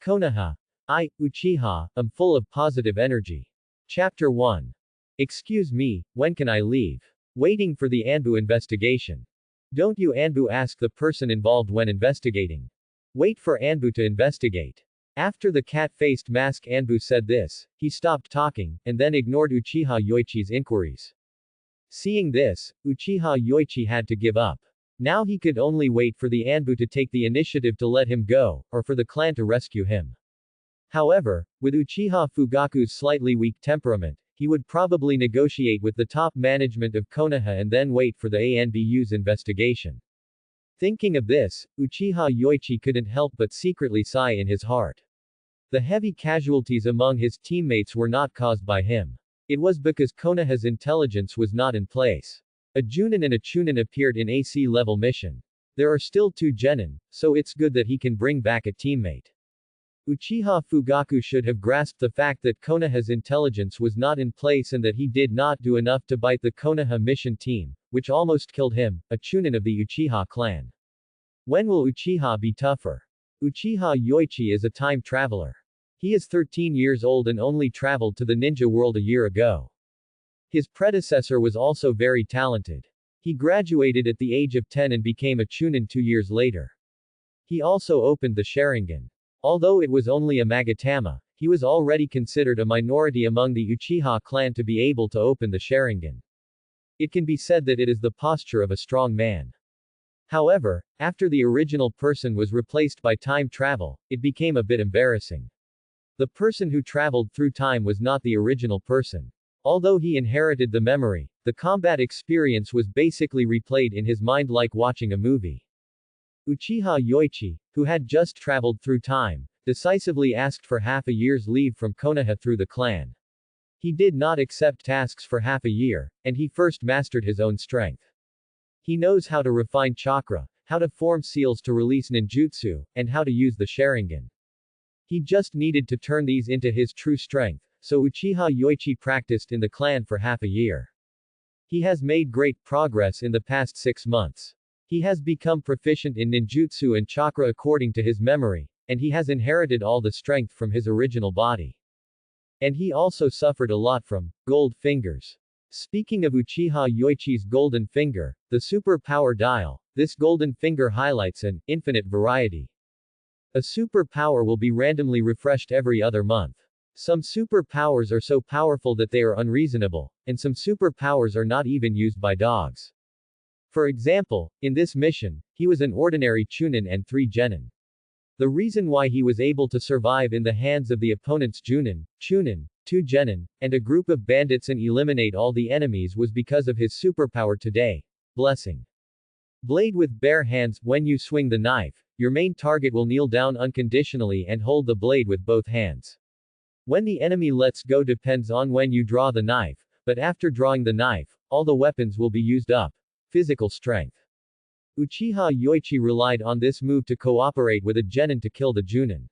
Konoha. Uchiha, am full of positive energy. Chapter 1. Excuse me, when can I leave? Waiting for the Anbu investigation. Don't you Anbu ask the person involved when investigating. Wait for Anbu to investigate. After the cat-faced mask Anbu said this, he stopped talking, and then ignored Uchiha Yoichi's inquiries. Seeing this, Uchiha Yoichi had to give up. Now he could only wait for the Anbu to take the initiative to let him go, or for the clan to rescue him. However, with Uchiha Fugaku's slightly weak temperament, he would probably negotiate with the top management of Konoha and then wait for the ANBU's investigation. Thinking of this, Uchiha Yoichi couldn't help but secretly sigh in his heart. The heavy casualties among his teammates were not caused by him. It was because Konoha's intelligence was not in place. A Junin and a Chunin appeared in a C-level mission. There are still 2 genin, so it's good that he can bring back a teammate. Uchiha Fugaku should have grasped the fact that Konoha's intelligence was not in place and that he did not do enough to bite the Konoha mission team, which almost killed him, a Chunin of the Uchiha clan. When will Uchiha be tougher? Uchiha Yoichi is a time traveler. He is 13 years old and only traveled to the ninja world a year ago. His predecessor was also very talented. He graduated at the age of 10 and became a Chunin 2 years later. He also opened the Sharingan. Although it was only a Magatama, he was already considered a minority among the Uchiha clan to be able to open the Sharingan. It can be said that it is the posture of a strong man. However, after the original person was replaced by time travel, it became a bit embarrassing. The person who traveled through time was not the original person. Although he inherited the memory, the combat experience was basically replayed in his mind like watching a movie. Uchiha Yoichi, who had just traveled through time, decisively asked for half a year's leave from Konoha through the clan. He did not accept tasks for half a year, and he first mastered his own strength. He knows how to refine chakra, how to form seals to release ninjutsu, and how to use the Sharingan. He just needed to turn these into his true strength, so Uchiha Yoichi practiced in the clan for half a year. He has made great progress in the past 6 months. He has become proficient in ninjutsu and chakra according to his memory, and he has inherited all the strength from his original body. And he also suffered a lot from gold fingers. Speaking of Uchiha Yoichi's golden finger, the super power dial, this golden finger highlights an infinite variety. A super power will be randomly refreshed every other month. Some super powers are so powerful that they are unreasonable, and some super powers are not even used by dogs. For example, in this mission, he was an ordinary Chunin and 3 genin. The reason why he was able to survive in the hands of the opponent's Junin, Chunin, 2 genin, and a group of bandits and eliminate all the enemies was because of his superpower today, blessing. Blade with bare hands, when you swing the knife, your main target will kneel down unconditionally and hold the blade with both hands. When the enemy lets go depends on when you draw the knife, but after drawing the knife, all the weapons will be used up. Physical strength. Uchiha Yoichi relied on this move to cooperate with a genin to kill the Junin.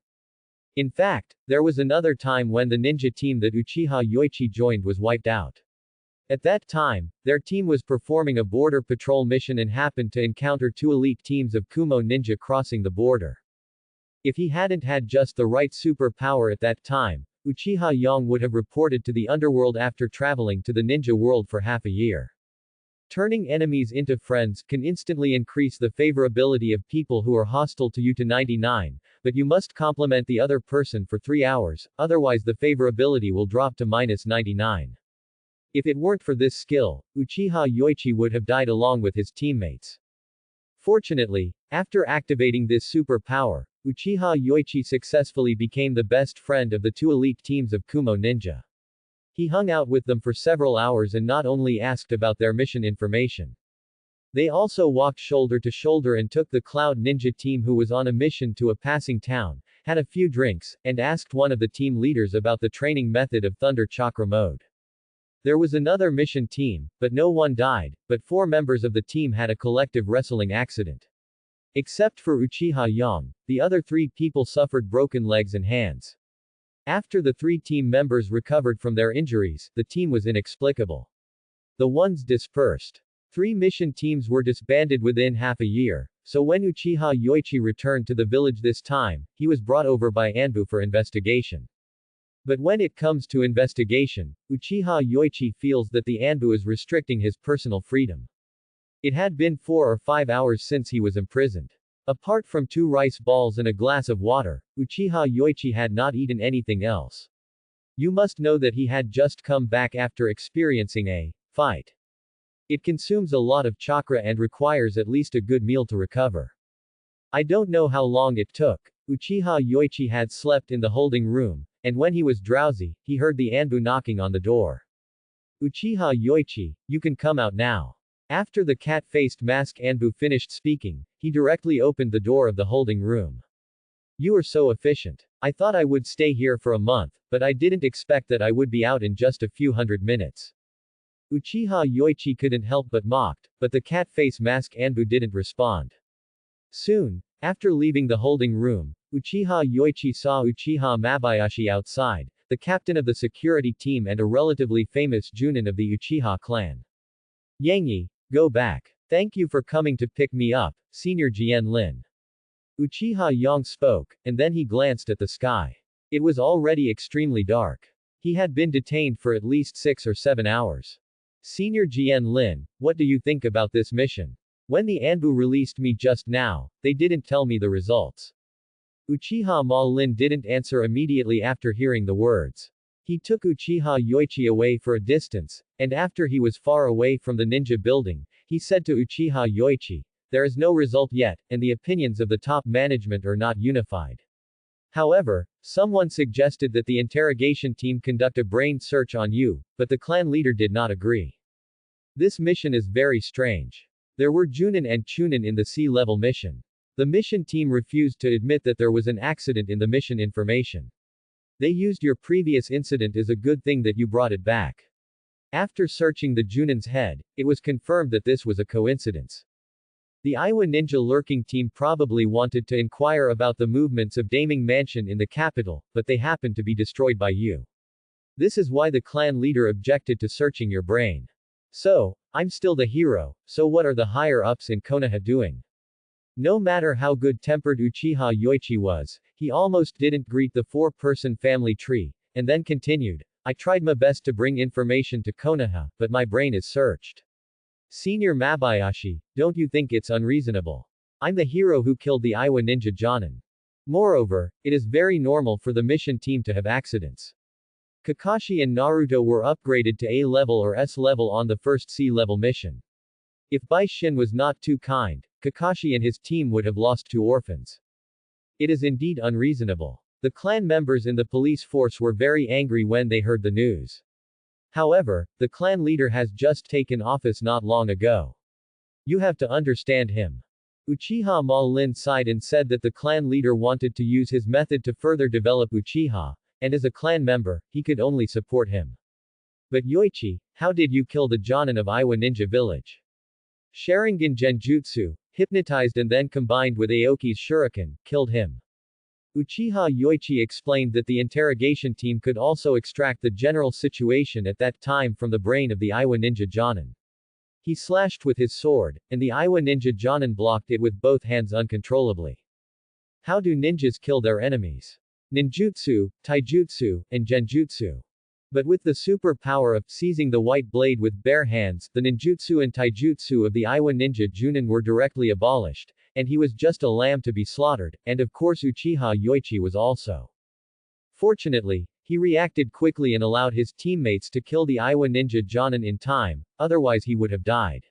In fact, there was another time when the ninja team that Uchiha Yoichi joined was wiped out. At that time, their team was performing a border patrol mission and happened to encounter 2 elite teams of Kumo ninja crossing the border. If he hadn't had just the right super power at that time, Uchiha Yang would have reported to the underworld after traveling to the ninja world for half a year. Turning enemies into friends can instantly increase the favorability of people who are hostile to you to 99, but you must compliment the other person for 3 hours, otherwise the favorability will drop to -99. If it weren't for this skill, Uchiha Yoichi would have died along with his teammates. Fortunately, after activating this super power, Uchiha Yoichi successfully became the best friend of the 2 elite teams of Kumo ninja. He hung out with them for several hours and not only asked about their mission information. They also walked shoulder to shoulder and took the Cloud Ninja team who was on a mission to a passing town, had a few drinks, and asked one of the team leaders about the training method of Thunder Chakra mode. There was another mission team, but no one died, but 4 members of the team had a collective wrestling accident. Except for Uchiha Yang, the other 3 people suffered broken legs and hands. After the 3 team members recovered from their injuries, the team was inexplicable. The ones dispersed. 3 mission teams were disbanded within half a year, So when Uchiha Yoichi returned to the village this time, he was brought over by Anbu for investigation. But when it comes to investigation, Uchiha Yoichi feels that the Anbu is restricting his personal freedom. It had been 4 or 5 hours since he was imprisoned. Apart from 2 rice balls and a glass of water, Uchiha Yoichi had not eaten anything else. You must know that he had just come back after experiencing a fight. It consumes a lot of chakra and requires at least a good meal to recover. I don't know how long it took. Uchiha Yoichi had slept in the holding room, and when he was drowsy, he heard the Anbu knocking on the door. Uchiha Yoichi, you can come out now. After the cat-faced mask Anbu finished speaking, he directly opened the door of the holding room. You are so efficient. I thought I would stay here for a month, but I didn't expect that I would be out in just a few hundred minutes. Uchiha Yoichi couldn't help but mocked, but the cat-face mask Anbu didn't respond. Soon, after leaving the holding room, Uchiha Yoichi saw Uchiha Mabayashi outside, the captain of the security team and a relatively famous Junin of the Uchiha clan. Yangi, go back. Thank you for coming to pick me up, Senior Jian Lin. Uchiha Yang spoke, and then he glanced at the sky. It was already extremely dark. He had been detained for at least 6 or 7 hours. Senior Jian Lin, what do you think about this mission? When the Anbu released me just now, they didn't tell me the results. Uchiha Ma Lin didn't answer immediately after hearing the words. He took Uchiha Yoichi away for a distance, and after he was far away from the ninja building, he said to Uchiha Yoichi, there is no result yet, and the opinions of the top management are not unified. However, someone suggested that the interrogation team conduct a brain search on you, but the clan leader did not agree. This mission is very strange. There were Junin and Chunin in the sea-level mission. The mission team refused to admit that there was an accident in the mission information. They used your previous incident as a good thing that you brought it back. After searching the Junin's head, it was confirmed that this was a coincidence. The Iwa Ninja lurking team probably wanted to inquire about the movements of Daming Mansion in the capital, but they happened to be destroyed by you. This is why the clan leader objected to searching your brain. So, I'm still the hero, so what are the higher-ups in Konoha doing? No matter how good-tempered Uchiha Yoichi was, he almost didn't greet the 4-person family tree, and then continued, I tried my best to bring information to Konoha, but my brain is searched. Senior Mabayashi, don't you think it's unreasonable? I'm the hero who killed the Iwa Ninja Jonin. Moreover, it is very normal for the mission team to have accidents. Kakashi and Naruto were upgraded to A level or S level on the first C level mission. If Bai Shin was not too kind, Kakashi and his team would have lost 2 orphans. It is indeed unreasonable. The clan members in the police force were very angry when they heard the news. However, the clan leader has just taken office not long ago. You have to understand him. Uchiha Ma Lin sighed and said that the clan leader wanted to use his method to further develop Uchiha, and as a clan member, he could only support him. But Yoichi, how did you kill the Jonin of Iwa Ninja Village? Sharingan Genjutsu, hypnotized and then combined with Aoki's shuriken, killed him. Uchiha Yoichi explained that the interrogation team could also extract the general situation at that time from the brain of the Iwa Ninja Jonin. He slashed with his sword, and the Iwa Ninja Jonin blocked it with both hands uncontrollably. How do ninjas kill their enemies? Ninjutsu, taijutsu, and genjutsu. But with the superpower of seizing the white blade with bare hands, the ninjutsu and taijutsu of the Iwa Ninja Junin were directly abolished, and he was just a lamb to be slaughtered, and of course Uchiha Yoichi was also. Fortunately, he reacted quickly and allowed his teammates to kill the Iwa Ninja Jonin in time, otherwise he would have died.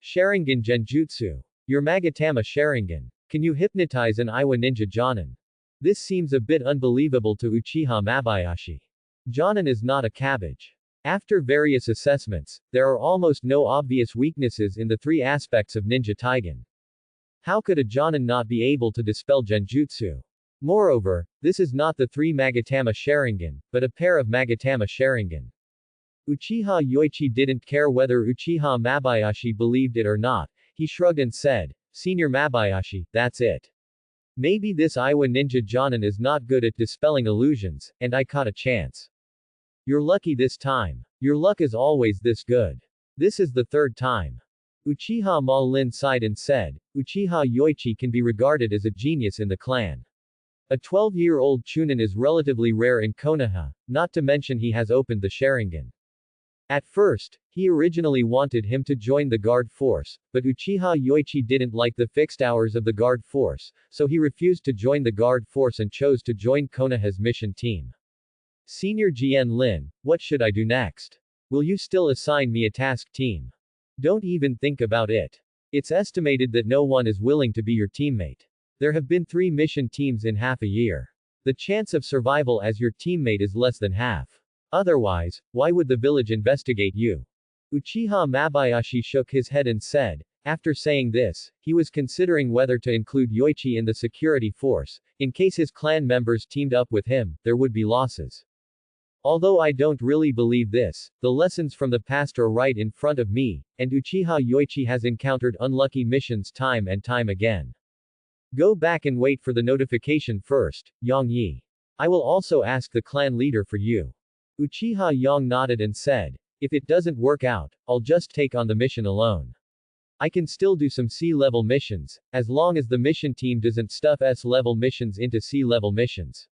Sharingan Genjutsu. Your Magatama Sharingan. Can you hypnotize an Iwa Ninja Jonin? This seems a bit unbelievable to Uchiha Mabayashi. Jonin is not a cabbage. After various assessments, there are almost no obvious weaknesses in the 3 aspects of Ninja Taigen. How could a Jonin not be able to dispel Genjutsu? Moreover, this is not the 3 Magatama Sharingan, but a pair of Magatama Sharingan. Uchiha Yoichi didn't care whether Uchiha Mabayashi believed it or not, he shrugged and said, Senior Mabayashi, that's it. Maybe this Iwa Ninja Jonin is not good at dispelling illusions, and I caught a chance. You're lucky this time. Your luck is always this good. This is the 3rd time. Uchiha Ma-Lin sighed and said, Uchiha Yoichi can be regarded as a genius in the clan. A 12-year-old Chunin is relatively rare in Konoha, not to mention he has opened the Sharingan. At first, he originally wanted him to join the guard force, but Uchiha Yoichi didn't like the fixed hours of the guard force, so he refused to join the guard force and chose to join Konoha's mission team. Senior GN Lin, what should I do next? Will you still assign me a task team? Don't even think about it. It's estimated that no one is willing to be your teammate. There have been 3 mission teams in half a year. The chance of survival as your teammate is less than half. Otherwise, why would the village investigate you? Uchiha Mabayashi shook his head and said, after saying this, he was considering whether to include Yoichi in the security force. In case his clan members teamed up with him, there would be losses. Although I don't really believe this, the lessons from the past are right in front of me, and Uchiha Yoichi has encountered unlucky missions time and time again. Go back and wait for the notification first, Yang Yi. I will also ask the clan leader for you. Uchiha Yang nodded and said, if it doesn't work out, I'll just take on the mission alone. I can still do some C-level missions, as long as the mission team doesn't stuff S-level missions into C-level missions.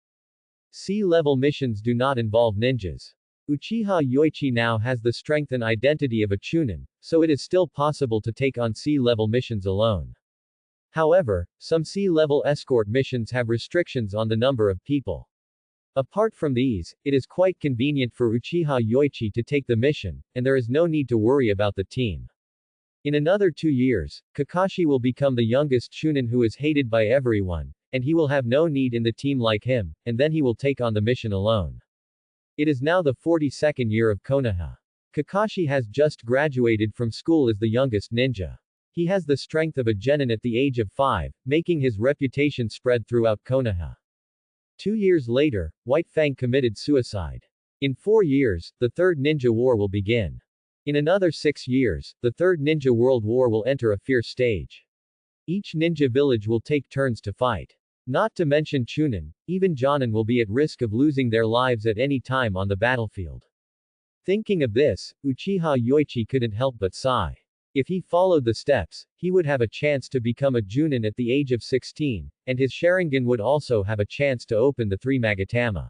C-level missions do not involve ninjas. Uchiha Yoichi now has the strength and identity of a Chunin, so it is still possible to take on C-level missions alone. However, some C-level escort missions have restrictions on the number of people. Apart from these, it is quite convenient for Uchiha Yoichi to take the mission, and there is no need to worry about the team. In another 2 years, Kakashi will become the youngest Chunin who is hated by everyone, and he will have no need in the team like him, and then he will take on the mission alone. It is now the 42nd year of Konoha. Kakashi has just graduated from school as the youngest ninja. He has the strength of a genin at the age of 5, making his reputation spread throughout Konoha. 2 years later, White Fang committed suicide. In 4 years, the Third Ninja War will begin. In another 6 years, the Third Ninja World War will enter a fierce stage. Each ninja village will take turns to fight. Not to mention Chunin, even Jonin will be at risk of losing their lives at any time on the battlefield. Thinking of this, Uchiha Yoichi couldn't help but sigh. If he followed the steps, he would have a chance to become a Junin at the age of 16, and his Sharingan would also have a chance to open the 3 Magatama.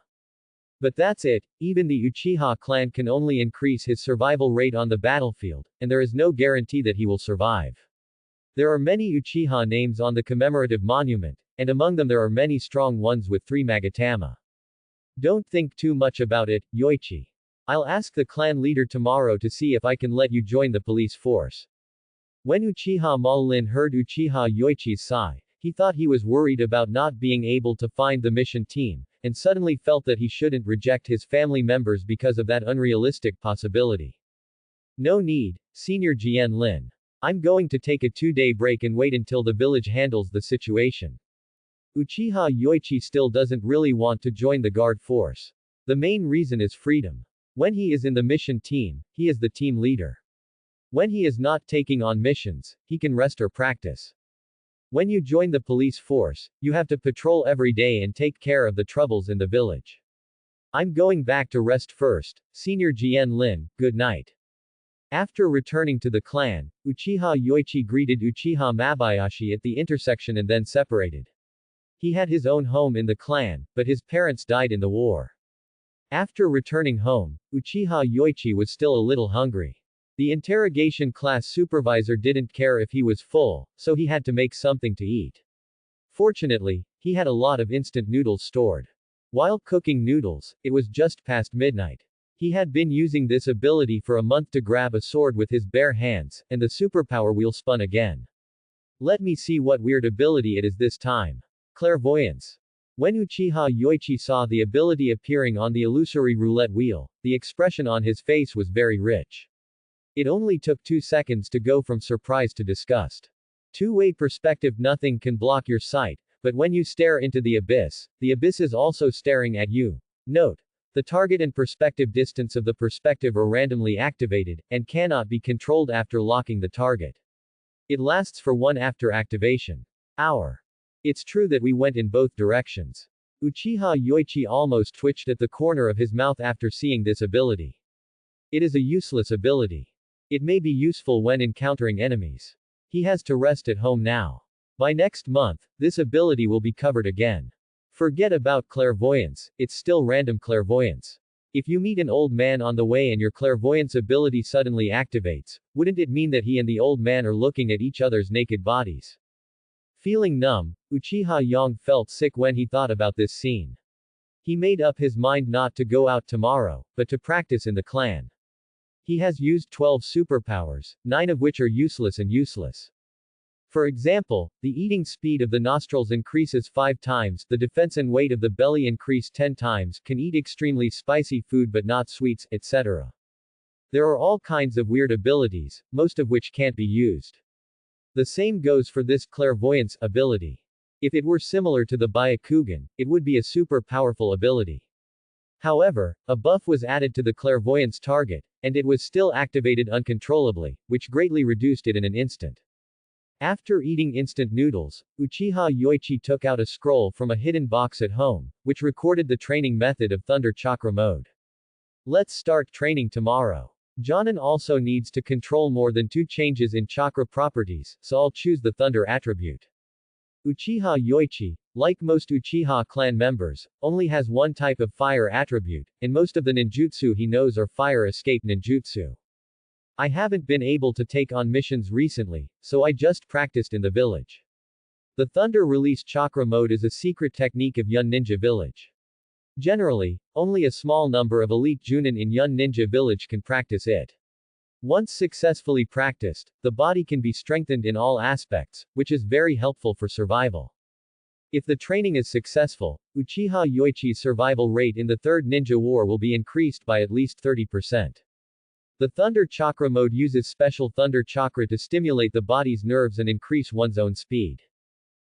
But that's it, even the Uchiha clan can only increase his survival rate on the battlefield, and there is no guarantee that he will survive. There are many Uchiha names on the commemorative monument, and among them there are many strong ones with 3 Magatama. Don't think too much about it, Yoichi. I'll ask the clan leader tomorrow to see if I can let you join the police force. When Uchiha Ma-Lin heard Uchiha Yoichi's sigh, he thought he was worried about not being able to find the mission team, and suddenly felt that he shouldn't reject his family members because of that unrealistic possibility. No need, Senior GN Lin. I'm going to take a 2-day break and wait until the village handles the situation. Uchiha Yoichi still doesn't really want to join the guard force. The main reason is freedom. When he is in the mission team, he is the team leader. When he is not taking on missions, he can rest or practice. When you join the police force, you have to patrol every day and take care of the troubles in the village. I'm going back to rest first, Senior GN Lin, good night. After returning to the clan, Uchiha Yoichi greeted Uchiha Mabayashi at the intersection and then separated. He had his own home in the clan, but his parents died in the war. After returning home, Uchiha Yoichi was still a little hungry. The interrogation class supervisor didn't care if he was full, so he had to make something to eat. Fortunately, he had a lot of instant noodles stored. While cooking noodles, it was just past midnight. He had been using this ability for a month to grab a sword with his bare hands, and the superpower wheel spun again. Let me see what weird ability it is this time. Clairvoyance. When Uchiha Yoichi saw the ability appearing on the illusory roulette wheel, the expression on his face was very rich. It only took 2 seconds to go from surprise to disgust. Two-way perspective. Nothing can block your sight, but when you stare into the abyss is also staring at you. Note. The target and perspective distance of the perspective are randomly activated, and cannot be controlled after locking the target. It lasts for 1 after activation. Hour. It's true that we went in both directions. Uchiha Yoichi almost twitched at the corner of his mouth after seeing this ability. It is a useless ability. It may be useful when encountering enemies. He has to rest at home now. By next month, this ability will be covered again. Forget about clairvoyance, it's still random clairvoyance. If you meet an old man on the way and your clairvoyance ability suddenly activates, wouldn't it mean that he and the old man are looking at each other's naked bodies? Feeling numb, Uchiha Yang felt sick when he thought about this scene. He made up his mind not to go out tomorrow, but to practice in the clan. He has used 12 superpowers, 9 of which are useless and useless. For example, the eating speed of the nostrils increases 5 times, the defense and weight of the belly increase 10 times, can eat extremely spicy food but not sweets, etc. There are all kinds of weird abilities, most of which can't be used. The same goes for this clairvoyance ability. If it were similar to the Byakugan, it would be a super powerful ability. However, a buff was added to the clairvoyance target, and it was still activated uncontrollably, which greatly reduced it in an instant. After eating instant noodles, Uchiha Yoichi took out a scroll from a hidden box at home, which recorded the training method of Thunder Chakra mode. Let's start training tomorrow. Jonin also needs to control more than 2 changes in chakra properties, so I'll choose the Thunder attribute. Uchiha Yoichi, like most Uchiha clan members, only has one type of fire attribute, and most of the ninjutsu he knows are fire escape ninjutsu. I haven't been able to take on missions recently, so I just practiced in the village. The Thunder Release Chakra mode is a secret technique of Yun Ninja Village. Generally, only a small number of elite Junin in Yun Ninja Village can practice it. Once successfully practiced, the body can be strengthened in all aspects, which is very helpful for survival. If the training is successful, Uchiha Yoichi's survival rate in the Third Ninja War will be increased by at least 30%. The Thunder Chakra mode uses special Thunder Chakra to stimulate the body's nerves and increase one's own speed.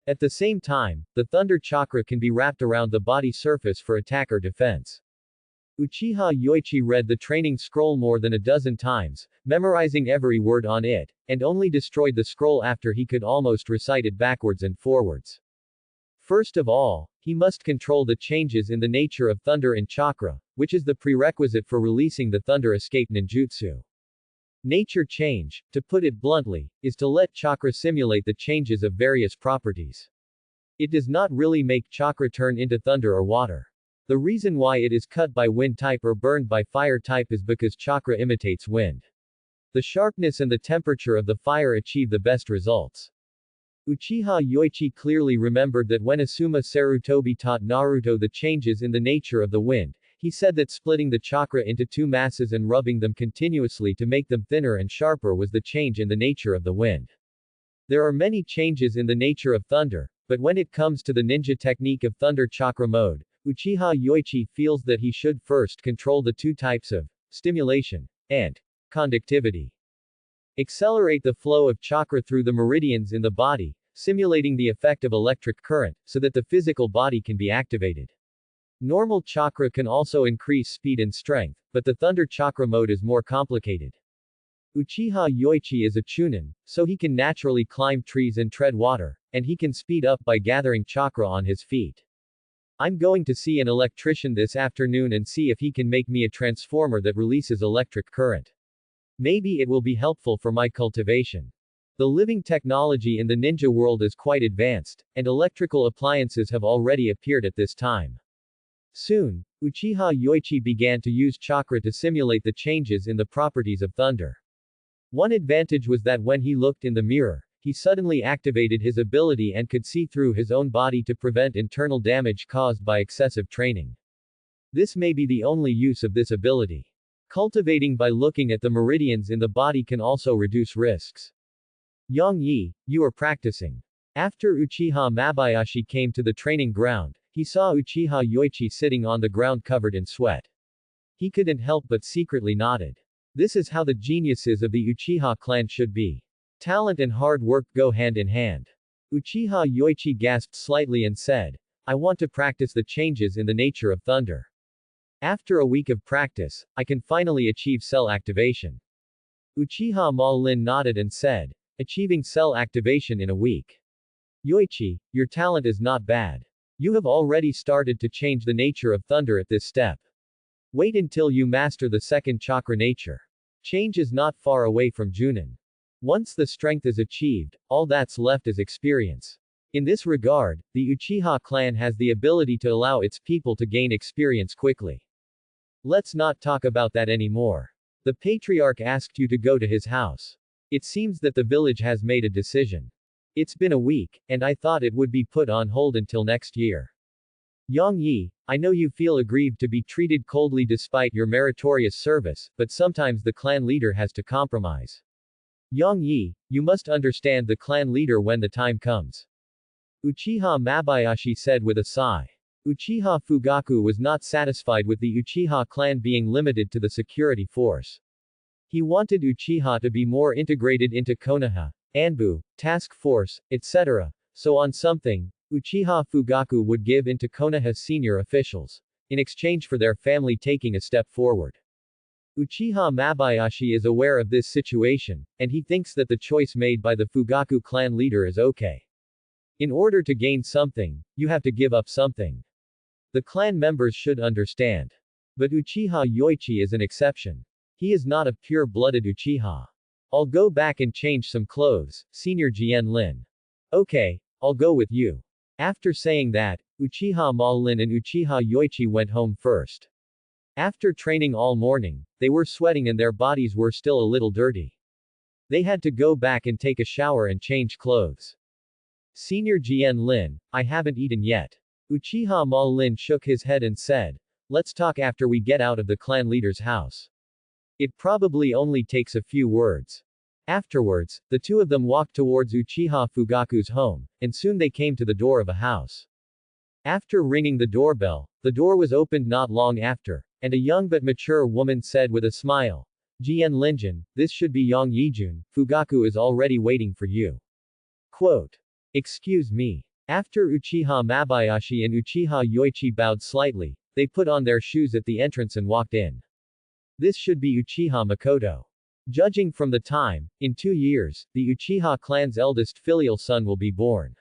At the same time, the Thunder Chakra can be wrapped around the body surface for attack or defense. Uchiha Yoichi read the training scroll more than a dozen times, memorizing every word on it, and only destroyed the scroll after he could almost recite it backwards and forwards. First of all, he must control the changes in the nature of thunder and chakra, which is the prerequisite for releasing the thunder escape ninjutsu. Nature change, to put it bluntly, is to let chakra simulate the changes of various properties. It does not really make chakra turn into thunder or water. The reason why it is cut by wind type or burned by fire type is because chakra imitates wind. The sharpness and the temperature of the fire achieve the best results. Uchiha Yoichi clearly remembered that when Asuma Sarutobi taught Naruto the changes in the nature of the wind, he said that splitting the chakra into 2 masses and rubbing them continuously to make them thinner and sharper was the change in the nature of the wind. There are many changes in the nature of thunder, but when it comes to the ninja technique of Thunder Chakra mode, Uchiha Yoichi feels that he should first control the 2 types of stimulation and conductivity. Accelerate the flow of chakra through the meridians in the body, simulating the effect of electric current, so that the physical body can be activated. Normal chakra can also increase speed and strength, but the Thunder Chakra mode is more complicated. Uchiha Yoichi is a chunin, so he can naturally climb trees and tread water, and he can speed up by gathering chakra on his feet. I'm going to see an electrician this afternoon and see if he can make me a transformer that releases electric current. Maybe it will be helpful for my cultivation. The living technology in the ninja world is quite advanced, and electrical appliances have already appeared at this time. Soon, Uchiha Yoichi began to use chakra to simulate the changes in the properties of thunder. One advantage was that when he looked in the mirror, he suddenly activated his ability and could see through his own body to prevent internal damage caused by excessive training. This may be the only use of this ability. Cultivating by looking at the meridians in the body can also reduce risks. Yang Yi, you are practicing. After Uchiha Mabayashi came to the training ground, he saw Uchiha Yoichi sitting on the ground covered in sweat. He couldn't help but secretly nodded. This is how the geniuses of the Uchiha clan should be. Talent and hard work go hand in hand. Uchiha Yoichi gasped slightly and said, I want to practice the changes in the nature of thunder. After a week of practice, I can finally achieve cell activation. Uchiha Ma-Lin nodded and said, achieving cell activation in a week. Yoichi, your talent is not bad. You have already started to change the nature of thunder at this step. Wait until you master the second chakra nature. Change is not far away from Junin. Once the strength is achieved, all that's left is experience. In this regard, the Uchiha clan has the ability to allow its people to gain experience quickly. Let's not talk about that anymore. The patriarch asked you to go to his house. It seems that the village has made a decision. It's been a week, and I thought it would be put on hold until next year. Yang Yi, I know you feel aggrieved to be treated coldly despite your meritorious service, but sometimes the clan leader has to compromise. Yang Yi, you must understand the clan leader when the time comes. Uchiha Mabayashi said with a sigh. Uchiha Fugaku was not satisfied with the Uchiha clan being limited to the security force. He wanted Uchiha to be more integrated into Konoha, Anbu, task force, etc. So on something, Uchiha Fugaku would give in to Konoha's senior officials, in exchange for their family taking a step forward. Uchiha Mabayashi is aware of this situation, and he thinks that the choice made by the Fugaku clan leader is okay. In order to gain something, you have to give up something. The clan members should understand. But Uchiha Yoichi is an exception. He is not a pure-blooded Uchiha. I'll go back and change some clothes, Senior Jian Lin. Okay, I'll go with you. After saying that, Uchiha Ma Lin and Uchiha Yoichi went home first. After training all morning, they were sweating and their bodies were still a little dirty. They had to go back and take a shower and change clothes. Senior Jian Lin, I haven't eaten yet. Uchiha Ma Lin shook his head and said, let's talk after we get out of the clan leader's house. It probably only takes a few words. Afterwards, the two of them walked towards Uchiha Fugaku's home, and soon they came to the door of a house. After ringing the doorbell, the door was opened not long after, and a young but mature woman said with a smile, Jian Linjin, this should be Yang Yijun, Fugaku is already waiting for you. Quote. Excuse me. After Uchiha Mabayashi and Uchiha Yoichi bowed slightly, they put on their shoes at the entrance and walked in. This should be Uchiha Makoto. Judging from the time, in 2 years, the Uchiha clan's eldest filial son will be born.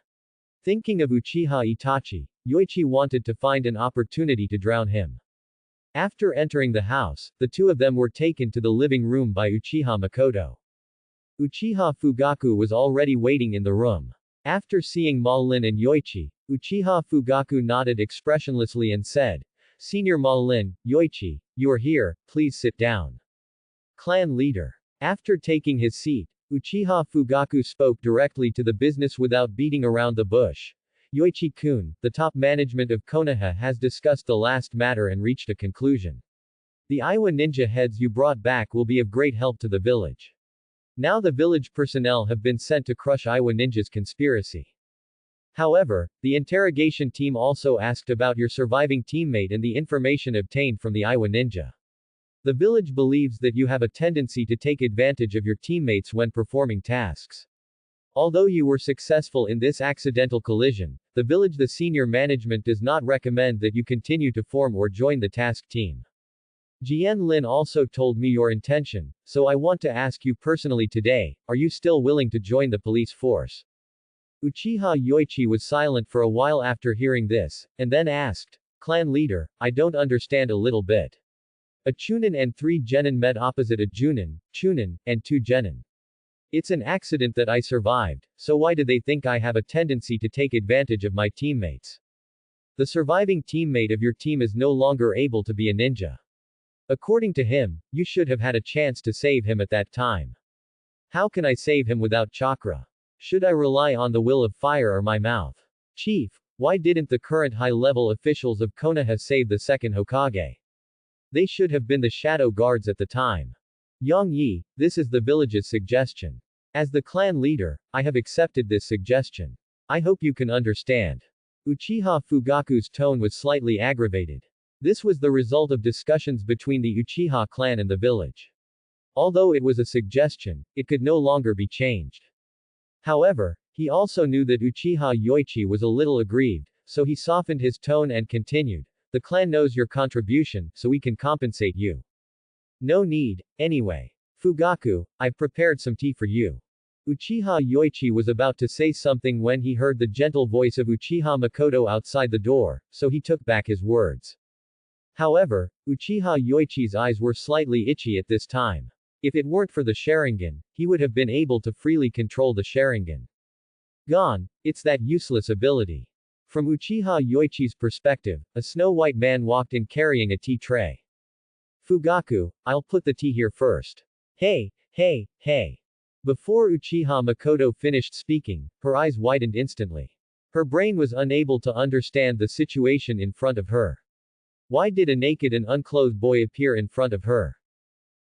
Thinking of Uchiha Itachi, Yoichi wanted to find an opportunity to drown him. After entering the house, the two of them were taken to the living room by Uchiha Makoto. Uchiha Fugaku was already waiting in the room. After seeing Ma Lin and Yoichi, Uchiha Fugaku nodded expressionlessly and said, Senior Ma Lin, Yoichi, you are here, please sit down. Clan leader. After taking his seat, Uchiha Fugaku spoke directly to the business without beating around the bush. Yoichi-kun, the top management of Konoha has discussed the last matter and reached a conclusion. The Iwa ninja heads you brought back will be of great help to the village. Now the village personnel have been sent to crush Iwa ninja's conspiracy. However, the interrogation team also asked about your surviving teammate and the information obtained from the Iwa ninja. The village believes that you have a tendency to take advantage of your teammates when performing tasks. Although you were successful in this accidental collision, the senior management does not recommend that you continue to form or join the task team. Jian Lin also told me your intention, so I want to ask you personally today, are you still willing to join the police force? Uchiha Yoichi was silent for a while after hearing this, and then asked, Clan leader, I don't understand a little bit. A Chunin and 3 genin met opposite a Junin, Chunin, and 2 genin. It's an accident that I survived, so why do they think I have a tendency to take advantage of my teammates? The surviving teammate of your team is no longer able to be a ninja. According to him, you should have had a chance to save him at that time. How can I save him without chakra? Should I rely on the will of fire or my mouth? Chief, why didn't the current high-level officials of Konoha save the second Hokage? They should have been the shadow guards at the time. Yang Yi, this is the village's suggestion. As the clan leader, I have accepted this suggestion. I hope you can understand. Uchiha Fugaku's tone was slightly aggravated. This was the result of discussions between the Uchiha clan and the village. Although it was a suggestion, it could no longer be changed. However, he also knew that Uchiha Yoichi was a little aggrieved, so he softened his tone and continued, the clan knows your contribution, so we can compensate you. No need, anyway. Fugaku, I've prepared some tea for you. Uchiha Yoichi was about to say something when he heard the gentle voice of Uchiha Makoto outside the door, so he took back his words. However, Uchiha Yoichi's eyes were slightly itchy at this time. If it weren't for the Sharingan, he would have been able to freely control the Sharingan. Gone, it's that useless ability. From Uchiha Yoichi's perspective, a snow-white man walked in carrying a tea tray. Fugaku, I'll put the tea here first. Hey, hey, hey. Before Uchiha Makoto finished speaking, her eyes widened instantly. Her brain was unable to understand the situation in front of her. Why did a naked and unclothed boy appear in front of her?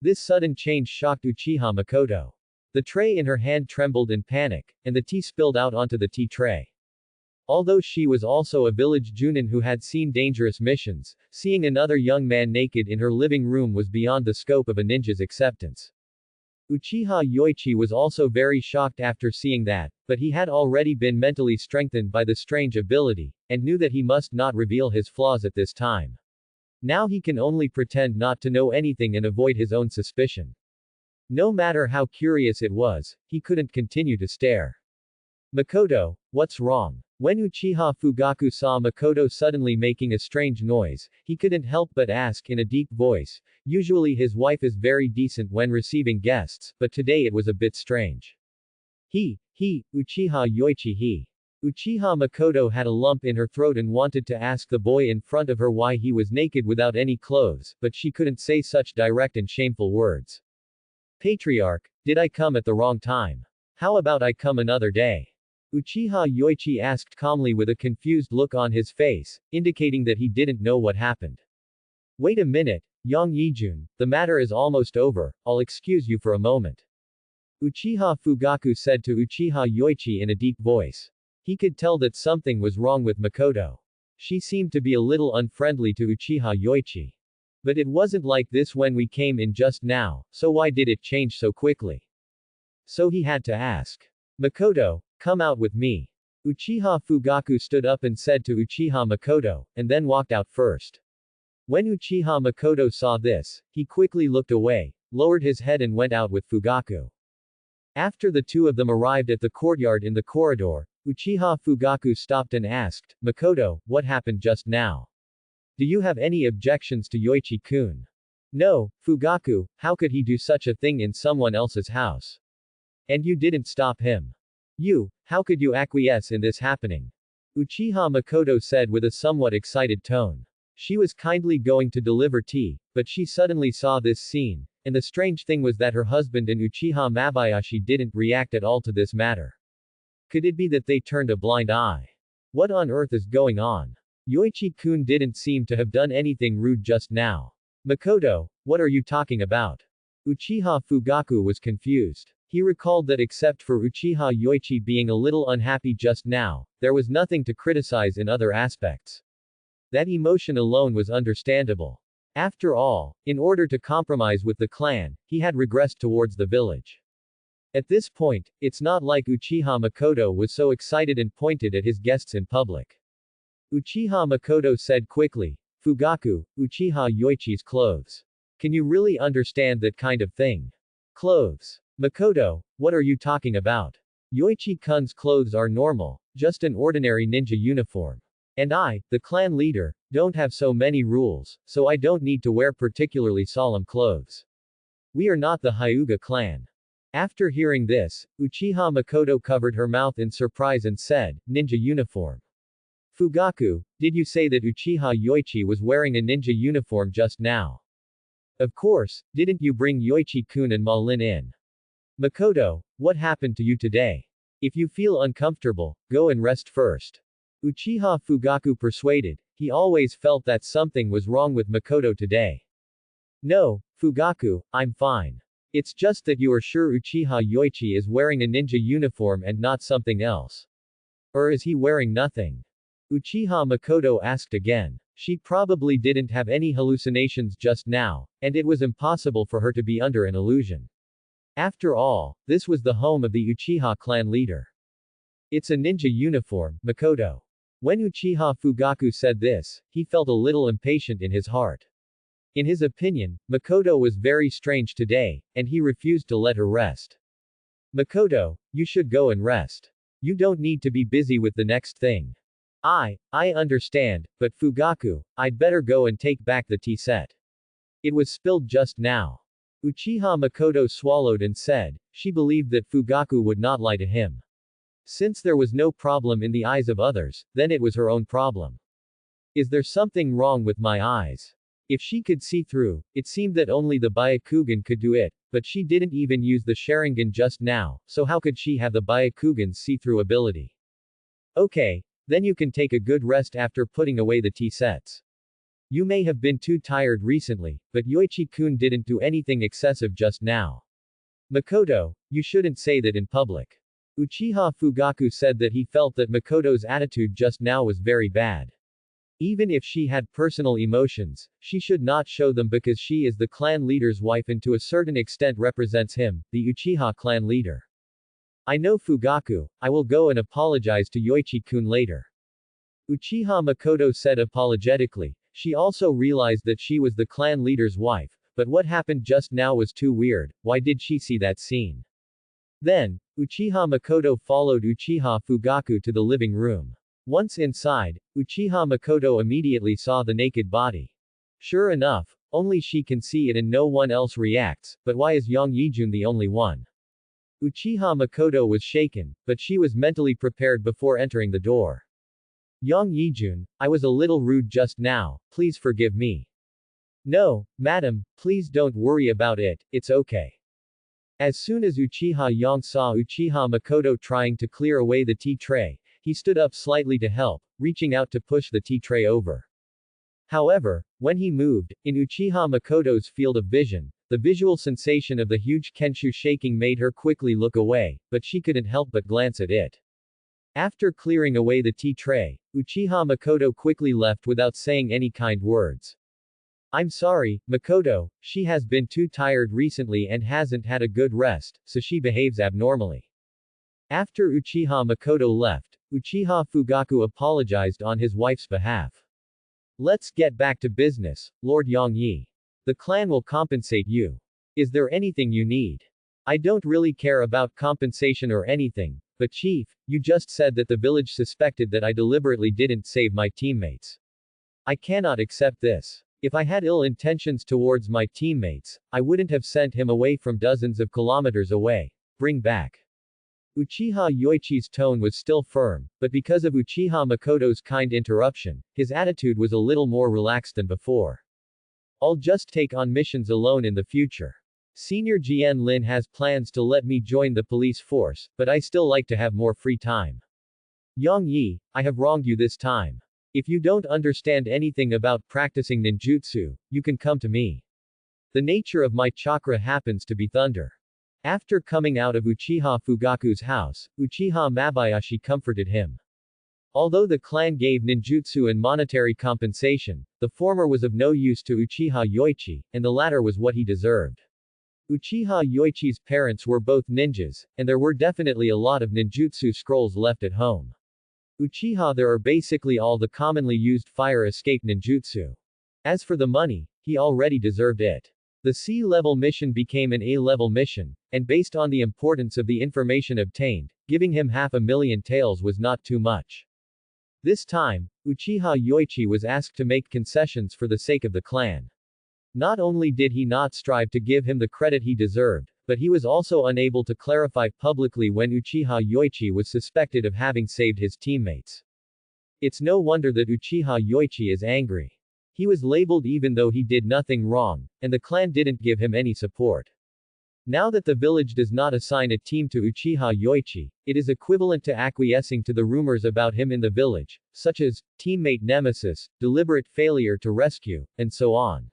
This sudden change shocked Uchiha Makoto. The tray in her hand trembled in panic, and the tea spilled out onto the tea tray. Although she was also a village Junin who had seen dangerous missions, seeing another young man naked in her living room was beyond the scope of a ninja's acceptance. Uchiha Yoichi was also very shocked after seeing that, but he had already been mentally strengthened by the strange ability, and knew that he must not reveal his flaws at this time. Now he can only pretend not to know anything and avoid his own suspicion. No matter how curious it was, he couldn't continue to stare. Makoto, what's wrong? When Uchiha Fugaku saw Makoto suddenly making a strange noise, he couldn't help but ask in a deep voice. Usually his wife is very decent when receiving guests, but today it was a bit strange. Uchiha Yoichi Uchiha Makoto had a lump in her throat and wanted to ask the boy in front of her why he was naked without any clothes, but she couldn't say such direct and shameful words. Patriarch, did I come at the wrong time? How about I come another day? Uchiha Yoichi asked calmly with a confused look on his face, indicating that he didn't know what happened. Wait a minute, Yang Yijun, the matter is almost over, I'll excuse you for a moment. Uchiha Fugaku said to Uchiha Yoichi in a deep voice. He could tell that something was wrong with Makoto. She seemed to be a little unfriendly to Uchiha Yoichi. But it wasn't like this when we came in just now, so why did it change so quickly? So he had to ask. Makoto, come out with me. Uchiha Fugaku stood up and said to Uchiha Makoto, and then walked out first. When Uchiha Makoto saw this, he quickly looked away, lowered his head and went out with Fugaku. After the two of them arrived at the courtyard in the corridor, Uchiha Fugaku stopped and asked, Makoto, what happened just now? Do you have any objections to Yoichi-kun? No, Fugaku, how could he do such a thing in someone else's house? And you didn't stop him. How could you acquiesce in this happening? Uchiha Makoto said with a somewhat excited tone. She was kindly going to deliver tea, but she suddenly saw this scene, and the strange thing was that her husband and Uchiha Mabayashi didn't react at all to this matter. Could it be that they turned a blind eye? What on earth is going on? Yoichi-kun didn't seem to have done anything rude just now. Makoto, what are you talking about? Uchiha Fugaku was confused. He recalled that except for Uchiha Yoichi being a little unhappy just now, there was nothing to criticize in other aspects. That emotion alone was understandable. After all, in order to compromise with the clan, he had regressed towards the village. At this point, it's not like Uchiha Makoto was so excited and pointed at his guests in public. Uchiha Makoto said quickly, Fugaku, Uchiha Yoichi's clothes. Can you really understand that kind of thing? Clothes. Makoto, what are you talking about? Yoichi-kun's clothes are normal, just an ordinary ninja uniform. And I, the clan leader, don't have so many rules, so I don't need to wear particularly solemn clothes. We are not the Hyuga clan. After hearing this, Uchiha Makoto covered her mouth in surprise and said, ninja uniform. Fugaku, did you say that Uchiha Yoichi was wearing a ninja uniform just now? Of course, didn't you bring Yoichi-kun and Ma-lin in? Makoto, what happened to you today? If you feel uncomfortable, go and rest first. Uchiha Fugaku persuaded, he always felt that something was wrong with Makoto today. No, Fugaku, I'm fine. It's just that you are sure Uchiha Yoichi is wearing a ninja uniform and not something else. Or is he wearing nothing? Uchiha Makoto asked again. She probably didn't have any hallucinations just now, and it was impossible for her to be under an illusion. After all, this was the home of the Uchiha clan leader. It's a ninja uniform, Makoto. When Uchiha Fugaku said this, he felt a little impatient in his heart. In his opinion, Makoto was very strange today, and he refused to let her rest. Makoto, you should go and rest. You don't need to be busy with the next thing. I understand, but Fugaku, I'd better go and take back the tea set. It was spilled just now. Uchiha Makoto swallowed and said, she believed that Fugaku would not lie to him. Since there was no problem in the eyes of others, then it was her own problem. Is there something wrong with my eyes? If she could see through, it seemed that only the Byakugan could do it, but she didn't even use the Sharingan just now, so how could she have the Byakugan's see-through ability? Okay, then you can take a good rest after putting away the tea sets. You may have been too tired recently, but Yoichi-kun didn't do anything excessive just now. Makoto, you shouldn't say that in public. Uchiha Fugaku said that he felt that Makoto's attitude just now was very bad. Even if she had personal emotions, she should not show them because she is the clan leader's wife and to a certain extent represents him, the Uchiha clan leader. I know Fugaku, I will go and apologize to Yoichi-kun later. Uchiha Makoto said apologetically. She also realized that she was the clan leader's wife, but what happened just now was too weird. Why did she see that scene? Then, Uchiha Makoto followed Uchiha Fugaku to the living room. Once inside, Uchiha Makoto immediately saw the naked body. Sure enough, only she can see it and no one else reacts, but why is Yang Yijun the only one? Uchiha Makoto was shaken, but she was mentally prepared before entering the door. Yang Yijun, I was a little rude just now, please forgive me. No, madam, please don't worry about it, it's okay. As soon as Uchiha Yang saw Uchiha Makoto trying to clear away the tea tray, he stood up slightly to help, reaching out to push the tea tray over. However, when he moved, in Uchiha Makoto's field of vision, the visual sensation of the huge Kenshu shaking made her quickly look away, but she couldn't help but glance at it. After clearing away the tea tray, Uchiha Makoto quickly left without saying any kind words. I'm sorry, Makoto, she has been too tired recently and hasn't had a good rest, so she behaves abnormally. After Uchiha Makoto left, Uchiha Fugaku apologized on his wife's behalf. Let's get back to business, Lord Yang Yi. The clan will compensate you. Is there anything you need? I don't really care about compensation or anything, but Chief, you just said that the village suspected that I deliberately didn't save my teammates. I cannot accept this. If I had ill intentions towards my teammates, I wouldn't have sent him away from dozens of kilometers away. Bring back. Uchiha Yoichi's tone was still firm, but because of Uchiha Makoto's kind interruption, his attitude was a little more relaxed than before. I'll just take on missions alone in the future. Senior Jian Lin has plans to let me join the police force, but I still like to have more free time. Yang Yi, I have wronged you this time. If you don't understand anything about practicing ninjutsu, you can come to me. The nature of my chakra happens to be thunder. After coming out of Uchiha Fugaku's house, Uchiha Mabayashi comforted him. Although the clan gave ninjutsu and monetary compensation, the former was of no use to Uchiha Yoichi, and the latter was what he deserved. Uchiha Yoichi's parents were both ninjas, and there were definitely a lot of ninjutsu scrolls left at home. Uchiha there are basically all the commonly used fire escape ninjutsu. As for the money, he already deserved it. The C-level mission became an A-level mission, and based on the importance of the information obtained, giving him 500,000 taels was not too much. This time, Uchiha Yoichi was asked to make concessions for the sake of the clan. Not only did he not strive to give him the credit he deserved, but he was also unable to clarify publicly when Uchiha Yoichi was suspected of having saved his teammates. It's no wonder that Uchiha Yoichi is angry. He was labeled even though he did nothing wrong, and the clan didn't give him any support. Now that the village does not assign a team to Uchiha Yoichi, it is equivalent to acquiescing to the rumors about him in the village, such as, teammate nemesis, deliberate failure to rescue, and so on.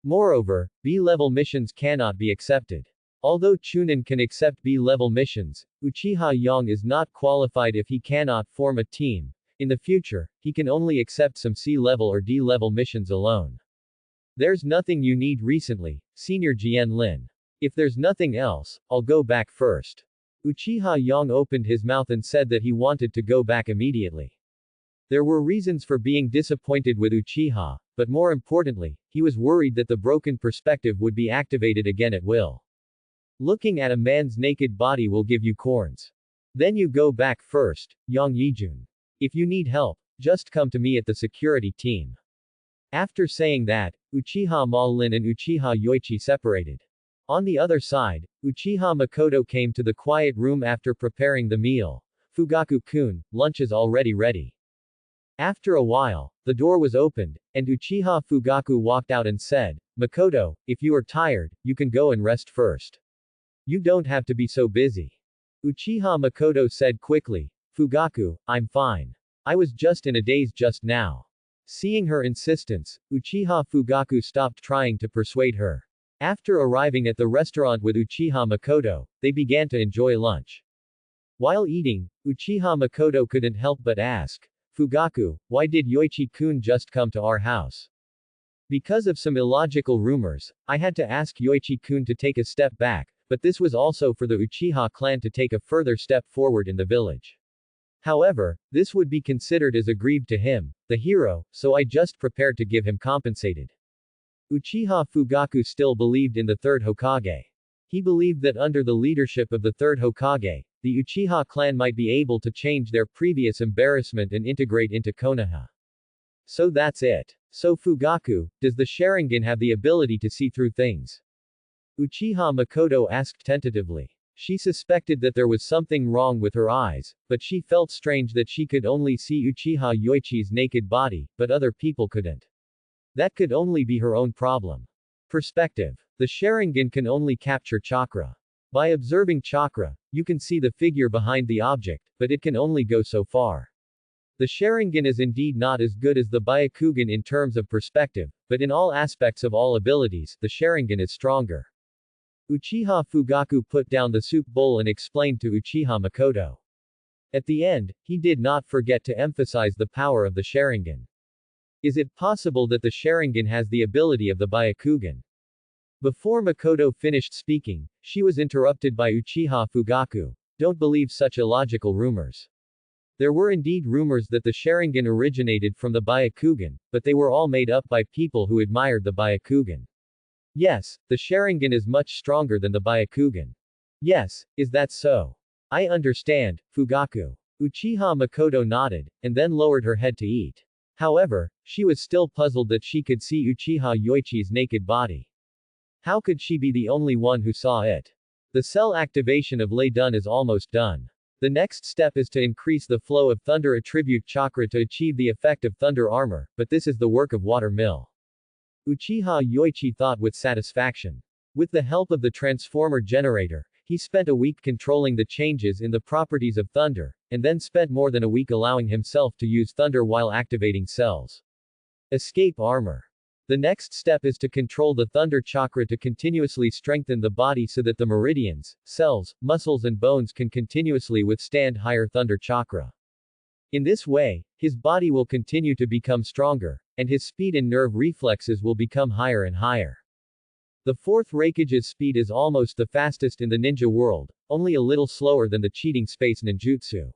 Moreover, B-level missions cannot be accepted. Although Chunin can accept B-level missions, Uchiha Yang is not qualified if he cannot form a team. In the future, he can only accept some C-level or D-level missions alone. There's nothing you need recently, Senior Jian Lin. If there's nothing else, I'll go back first. Uchiha Yang opened his mouth and said that he wanted to go back immediately. There were reasons for being disappointed with Uchiha, but more importantly, he was worried that the broken perspective would be activated again at will. Looking at a man's naked body will give you corns. Then you go back first, Yang Yijun. If you need help, just come to me at the security team. After saying that, Uchiha Ma Lin and Uchiha Yoichi separated. On the other side, Uchiha Makoto came to the quiet room after preparing the meal. Fugaku-kun, lunch is already ready. After a while, the door was opened, and Uchiha Fugaku walked out and said, Makoto, if you are tired, you can go and rest first. You don't have to be so busy. Uchiha Makoto said quickly, Fugaku, I'm fine. I was just in a daze just now. Seeing her insistence, Uchiha Fugaku stopped trying to persuade her. After arriving at the restaurant with Uchiha Makoto, they began to enjoy lunch. While eating, Uchiha Makoto couldn't help but ask, Fugaku, why did Yoichi-kun just come to our house? Because of some illogical rumors, I had to ask Yoichi-kun to take a step back, but this was also for the Uchiha clan to take a further step forward in the village. However, this would be considered as aggrieved to him, the hero, so I just prepared to give him compensated. Uchiha Fugaku still believed in the third Hokage. He believed that under the leadership of the third Hokage, the Uchiha clan might be able to change their previous embarrassment and integrate into Konoha. So that's it. So Fugaku, does the Sharingan have the ability to see through things? Uchiha Makoto asked tentatively. She suspected that there was something wrong with her eyes, but she felt strange that she could only see Uchiha Yoichi's naked body, but other people couldn't. That could only be her own problem. Perspective. The Sharingan can only capture chakra. By observing chakra, you can see the figure behind the object, but it can only go so far. The Sharingan is indeed not as good as the Byakugan in terms of perspective, but in all aspects of all abilities, the Sharingan is stronger. Uchiha Fugaku put down the soup bowl and explained to Uchiha Makoto. At the end, he did not forget to emphasize the power of the Sharingan. Is it possible that the Sharingan has the ability of the Byakugan? Before Makoto finished speaking, she was interrupted by Uchiha Fugaku. Don't believe such illogical rumors. There were indeed rumors that the Sharingan originated from the Byakugan, but they were all made up by people who admired the Byakugan. Yes, the Sharingan is much stronger than the Byakugan. Yes, is that so? I understand, Fugaku. Uchiha Makoto nodded, and then lowered her head to eat. However, she was still puzzled that she could see Uchiha Yoichi's naked body. How could she be the only one who saw it? The cell activation of Lei Dun is almost done. The next step is to increase the flow of thunder attribute chakra to achieve the effect of thunder armor, but this is the work of Water Mill. Uchiha Yoichi thought with satisfaction. With the help of the transformer generator, he spent a week controlling the changes in the properties of thunder, and then spent more than a week allowing himself to use thunder while activating cells. Escape armor. The next step is to control the thunder chakra to continuously strengthen the body so that the meridians, cells, muscles and bones can continuously withstand higher thunder chakra. In this way, his body will continue to become stronger, and his speed and nerve reflexes will become higher and higher. The fourth Raikage's speed is almost the fastest in the ninja world, only a little slower than the cheating space ninjutsu.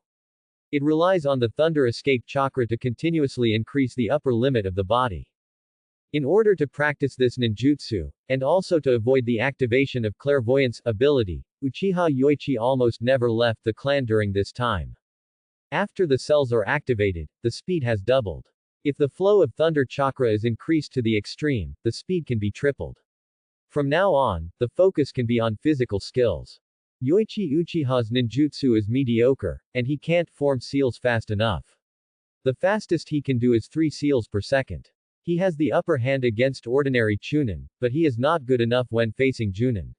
It relies on the thunder escape chakra to continuously increase the upper limit of the body. In order to practice this ninjutsu, and also to avoid the activation of clairvoyance ability, Uchiha Yoichi almost never left the clan during this time. After the cells are activated, the speed has doubled. If the flow of thunder chakra is increased to the extreme, the speed can be tripled. From now on, the focus can be on physical skills. Yoichi Uchiha's ninjutsu is mediocre, and he can't form seals fast enough. The fastest he can do is 3 seals per second. He has the upper hand against ordinary Chunin, but he is not good enough when facing Junin.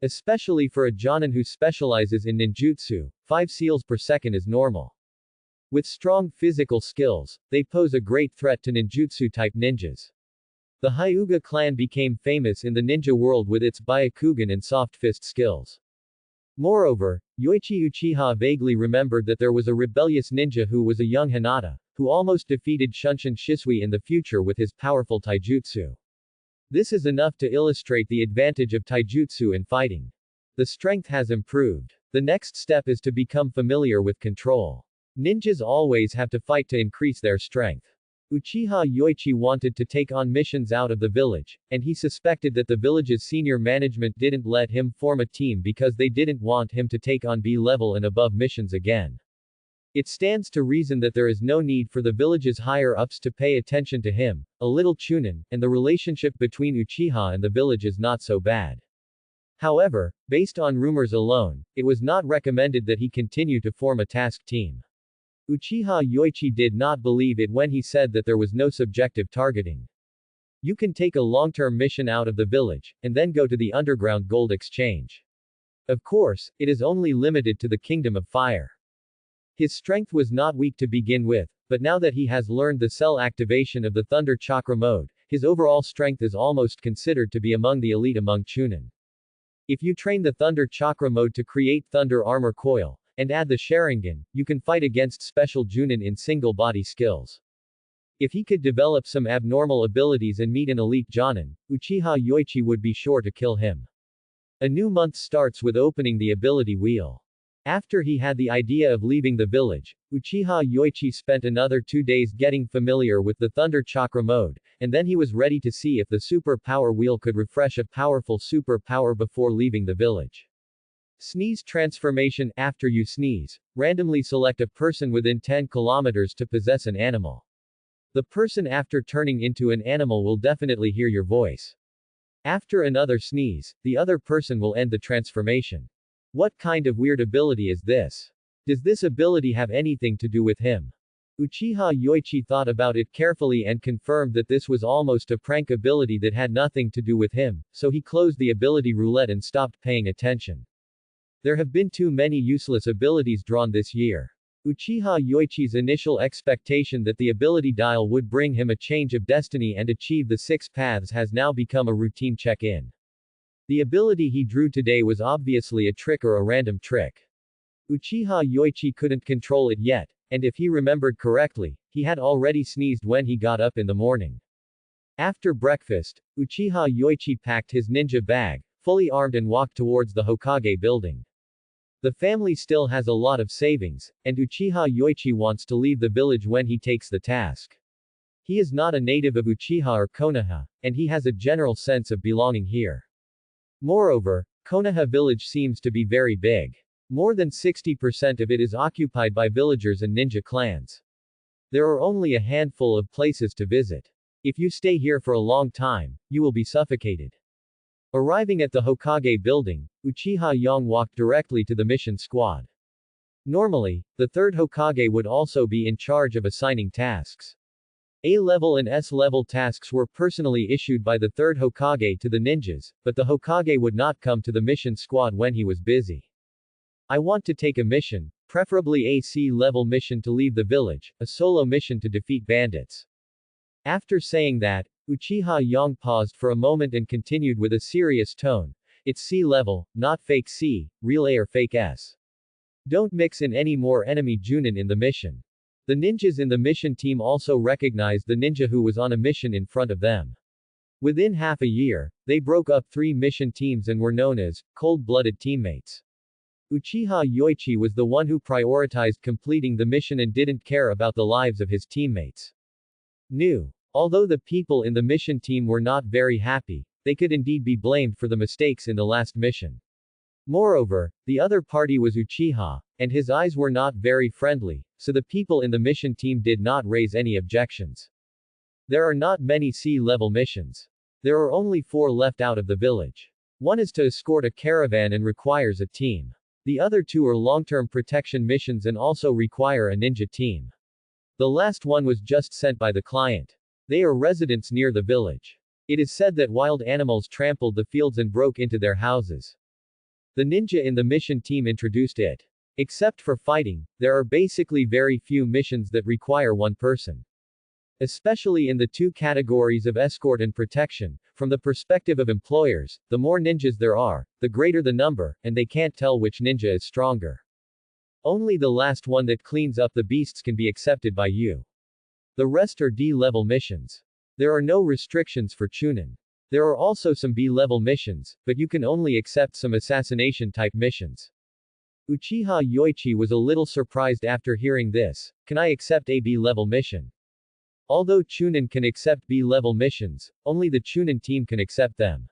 Especially for a Jonin who specializes in ninjutsu, 5 seals per second is normal. With strong physical skills, they pose a great threat to ninjutsu-type ninjas. The Hyuga clan became famous in the ninja world with its Byakugan and soft fist skills. Moreover, Yoichi Uchiha vaguely remembered that there was a rebellious ninja who was a young Hinata, who almost defeated Shunshin Shisui in the future with his powerful taijutsu. This is enough to illustrate the advantage of taijutsu in fighting. The strength has improved. The next step is to become familiar with control. Ninjas always have to fight to increase their strength. Uchiha Yoichi wanted to take on missions out of the village, and he suspected that the village's senior management didn't let him form a team because they didn't want him to take on B-level and above missions again. It stands to reason that there is no need for the village's higher-ups to pay attention to him, a little Chunin, and the relationship between Uchiha and the village is not so bad. However, based on rumors alone, it was not recommended that he continue to form a task team. Uchiha Yoichi did not believe it when he said that there was no subjective targeting. You can take a long-term mission out of the village, and then go to the underground gold exchange. Of course, it is only limited to the Kingdom of Fire. His strength was not weak to begin with, but now that he has learned the cell activation of the Thunder Chakra mode, his overall strength is almost considered to be among the elite among Chunin. If you train the Thunder Chakra mode to create Thunder Armor Coil, and add the Sharingan, you can fight against special Junin in single body skills. If he could develop some abnormal abilities and meet an elite Jonin, Uchiha Yoichi would be sure to kill him. A new month starts with opening the ability wheel. After he had the idea of leaving the village, Uchiha Yoichi spent another 2 days getting familiar with the Thunder Chakra mode, and then he was ready to see if the super power wheel could refresh a powerful super power before leaving the village. Sneeze transformation. After you sneeze, randomly select a person within 10 kilometers to possess an animal. The person after turning into an animal will definitely hear your voice. After another sneeze, the other person will end the transformation. What kind of weird ability is this? Does this ability have anything to do with him? Uchiha Yoichi thought about it carefully and confirmed that this was almost a prank ability that had nothing to do with him, so he closed the ability roulette and stopped paying attention. There have been too many useless abilities drawn this year. Uchiha Yoichi's initial expectation that the ability dial would bring him a change of destiny and achieve the 6 paths has now become a routine check-in. The ability he drew today was obviously a trick or a random trick. Uchiha Yoichi couldn't control it yet, and if he remembered correctly, he had already sneezed when he got up in the morning. After breakfast, Uchiha Yoichi packed his ninja bag, fully armed, and walked towards the Hokage building. The family still has a lot of savings, and Uchiha Yoichi wants to leave the village when he takes the task. He is not a native of Uchiha or Konoha, and he has a general sense of belonging here. Moreover, Konoha village seems to be very big. More than 60% of it is occupied by villagers and ninja clans. There are only a handful of places to visit. If you stay here for a long time, you will be suffocated. Arriving at the Hokage building, Uchiha Yang walked directly to the mission squad. Normally, the third Hokage would also be in charge of assigning tasks. A-level and S-level tasks were personally issued by the third Hokage to the ninjas, but the Hokage would not come to the mission squad when he was busy. I want to take a mission, preferably a C-level mission to leave the village, a solo mission to defeat bandits. After saying that, Uchiha Yang paused for a moment and continued with a serious tone. It's C-level, not fake C, real A or fake S. Don't mix in any more enemy Junin in the mission. The ninjas in the mission team also recognized the ninja who was on a mission in front of them. Within half a year, they broke up 3 mission teams and were known as cold-blooded teammates. Uchiha Yoichi was the one who prioritized completing the mission and didn't care about the lives of his teammates. Although the people in the mission team were not very happy, they could indeed be blamed for the mistakes in the last mission. Moreover, the other party was Uchiha, and his eyes were not very friendly, so the people in the mission team did not raise any objections. There are not many C-level missions. There are only 4 left out of the village. One is to escort a caravan and requires a team. The other 2 are long-term protection missions and also require a ninja team. The last one was just sent by the client. They are residents near the village. It is said that wild animals trampled the fields and broke into their houses. The ninja in the mission team introduced it. Except for fighting, there are basically very few missions that require one person. Especially in the 2 categories of escort and protection, from the perspective of employers, the more ninjas there are, the greater the number, and they can't tell which ninja is stronger. Only the last one that cleans up the beasts can be accepted by you. The rest are D-level missions. There are no restrictions for Chunin. There are also some B-level missions, but you can only accept some assassination-type missions. Uchiha Yoichi was a little surprised after hearing this. Can I accept a B-level mission? Although Chunin can accept B-level missions, only the Chunin team can accept them.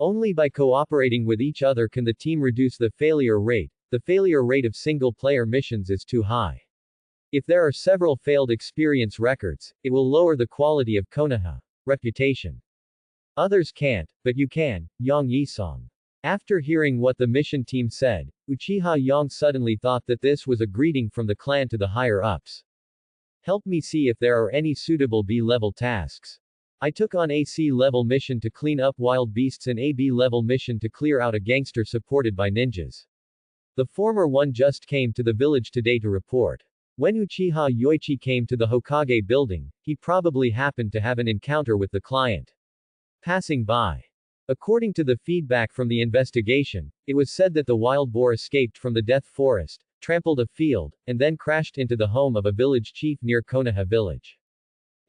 Only by cooperating with each other can the team reduce the failure rate. The failure rate of single-player missions is too high. If there are several failed experience records, it will lower the quality of Konoha reputation. Others can't, but you can. Yang Yisong. After hearing what the mission team said, Uchiha Yang suddenly thought that this was a greeting from the clan to the higher-ups. Help me see if there are any suitable B-level tasks. I took on a C-level mission to clean up wild beasts and a B-level mission to clear out a gangster supported by ninjas. The former one just came to the village today to report. When Uchiha Yoichi came to the Hokage building, he probably happened to have an encounter with the client. Passing by. According to the feedback from the investigation, it was said that the wild boar escaped from the death forest, trampled a field, and then crashed into the home of a village chief near Konoha village.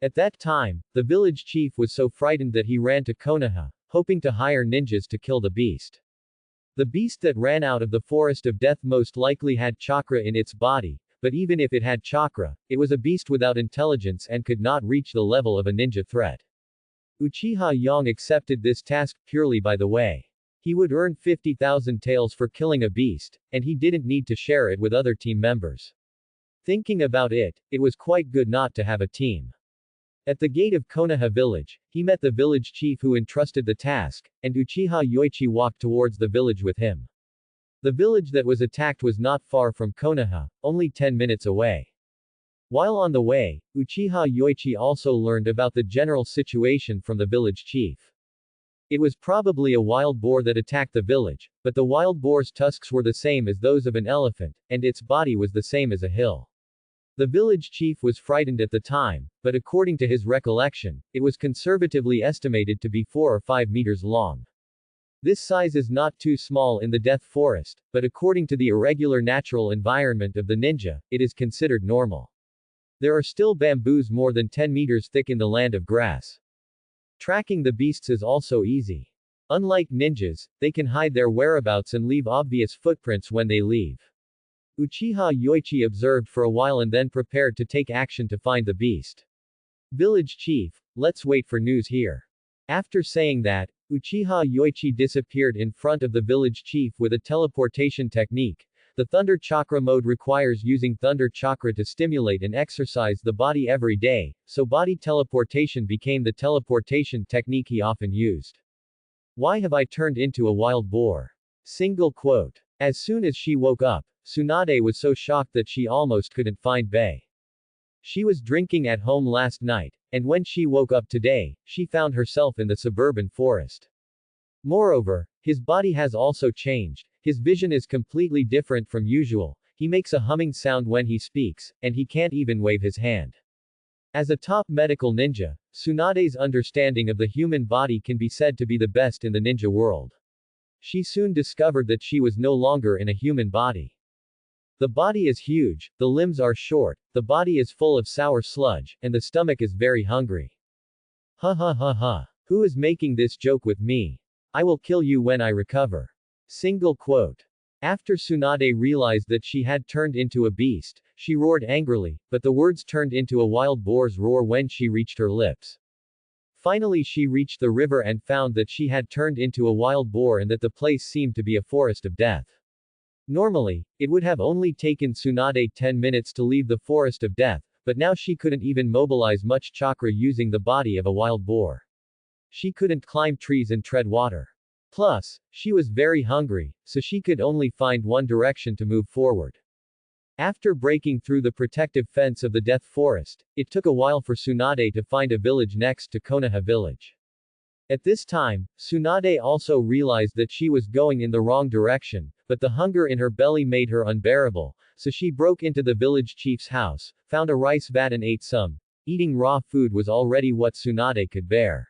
At that time, the village chief was so frightened that he ran to Konoha, hoping to hire ninjas to kill the beast. The beast that ran out of the forest of death most likely had chakra in its body, but even if it had chakra, it was a beast without intelligence and could not reach the level of a ninja threat. Uchiha Yang accepted this task purely by the way. He would earn 50,000 taels for killing a beast, and he didn't need to share it with other team members. Thinking about it, it was quite good not to have a team. At the gate of Konoha village, he met the village chief who entrusted the task, and Uchiha Yoichi walked towards the village with him. The village that was attacked was not far from Konoha, only 10 minutes away. While on the way, Uchiha Yoichi also learned about the general situation from the village chief. It was probably a wild boar that attacked the village, but the wild boar's tusks were the same as those of an elephant, and its body was the same as a hill. The village chief was frightened at the time, but according to his recollection, it was conservatively estimated to be 4 or 5 meters long. This size is not too small in the death forest, but according to the irregular natural environment of the ninja, it is considered normal. There are still bamboos more than 10 meters thick in the land of grass. Tracking the beasts is also easy. Unlike ninjas, they can hide their whereabouts and leave obvious footprints when they leave. Uchiha Yoichi observed for a while and then prepared to take action to find the beast. Village chief, let's wait for news here. After saying that, Uchiha Yoichi disappeared in front of the village chief with a teleportation technique. The Thunder Chakra mode requires using Thunder Chakra to stimulate and exercise the body every day, so body teleportation became the teleportation technique he often used. Why have I turned into a wild boar? Single quote. As soon as she woke up, Tsunade was so shocked that she almost couldn't find Bae. She was drinking at home last night, and when she woke up today, she found herself in the suburban forest. Moreover, his body has also changed, his vision is completely different from usual, he makes a humming sound when he speaks, and he can't even wave his hand. As a top medical ninja, Tsunade's understanding of the human body can be said to be the best in the ninja world. She soon discovered that she was no longer in a human body. The body is huge, the limbs are short, the body is full of sour sludge, and the stomach is very hungry. Ha ha ha ha. Who is making this joke with me? I will kill you when I recover. Single quote. After Tsunade realized that she had turned into a beast, she roared angrily, but the words turned into a wild boar's roar when she reached her lips. Finally she reached the river and found that she had turned into a wild boar and that the place seemed to be a forest of death. Normally, it would have only taken Tsunade 10 minutes to leave the forest of death, but now she couldn't even mobilize much chakra using the body of a wild boar. She couldn't climb trees and tread water. Plus, she was very hungry, so she could only find one direction to move forward. After breaking through the protective fence of the death forest, it took a while for Tsunade to find a village next to Konoha village. At this time, Tsunade also realized that she was going in the wrong direction, but the hunger in her belly made her unbearable, so she broke into the village chief's house, found a rice vat and ate some. Eating raw food was already what Tsunade could bear.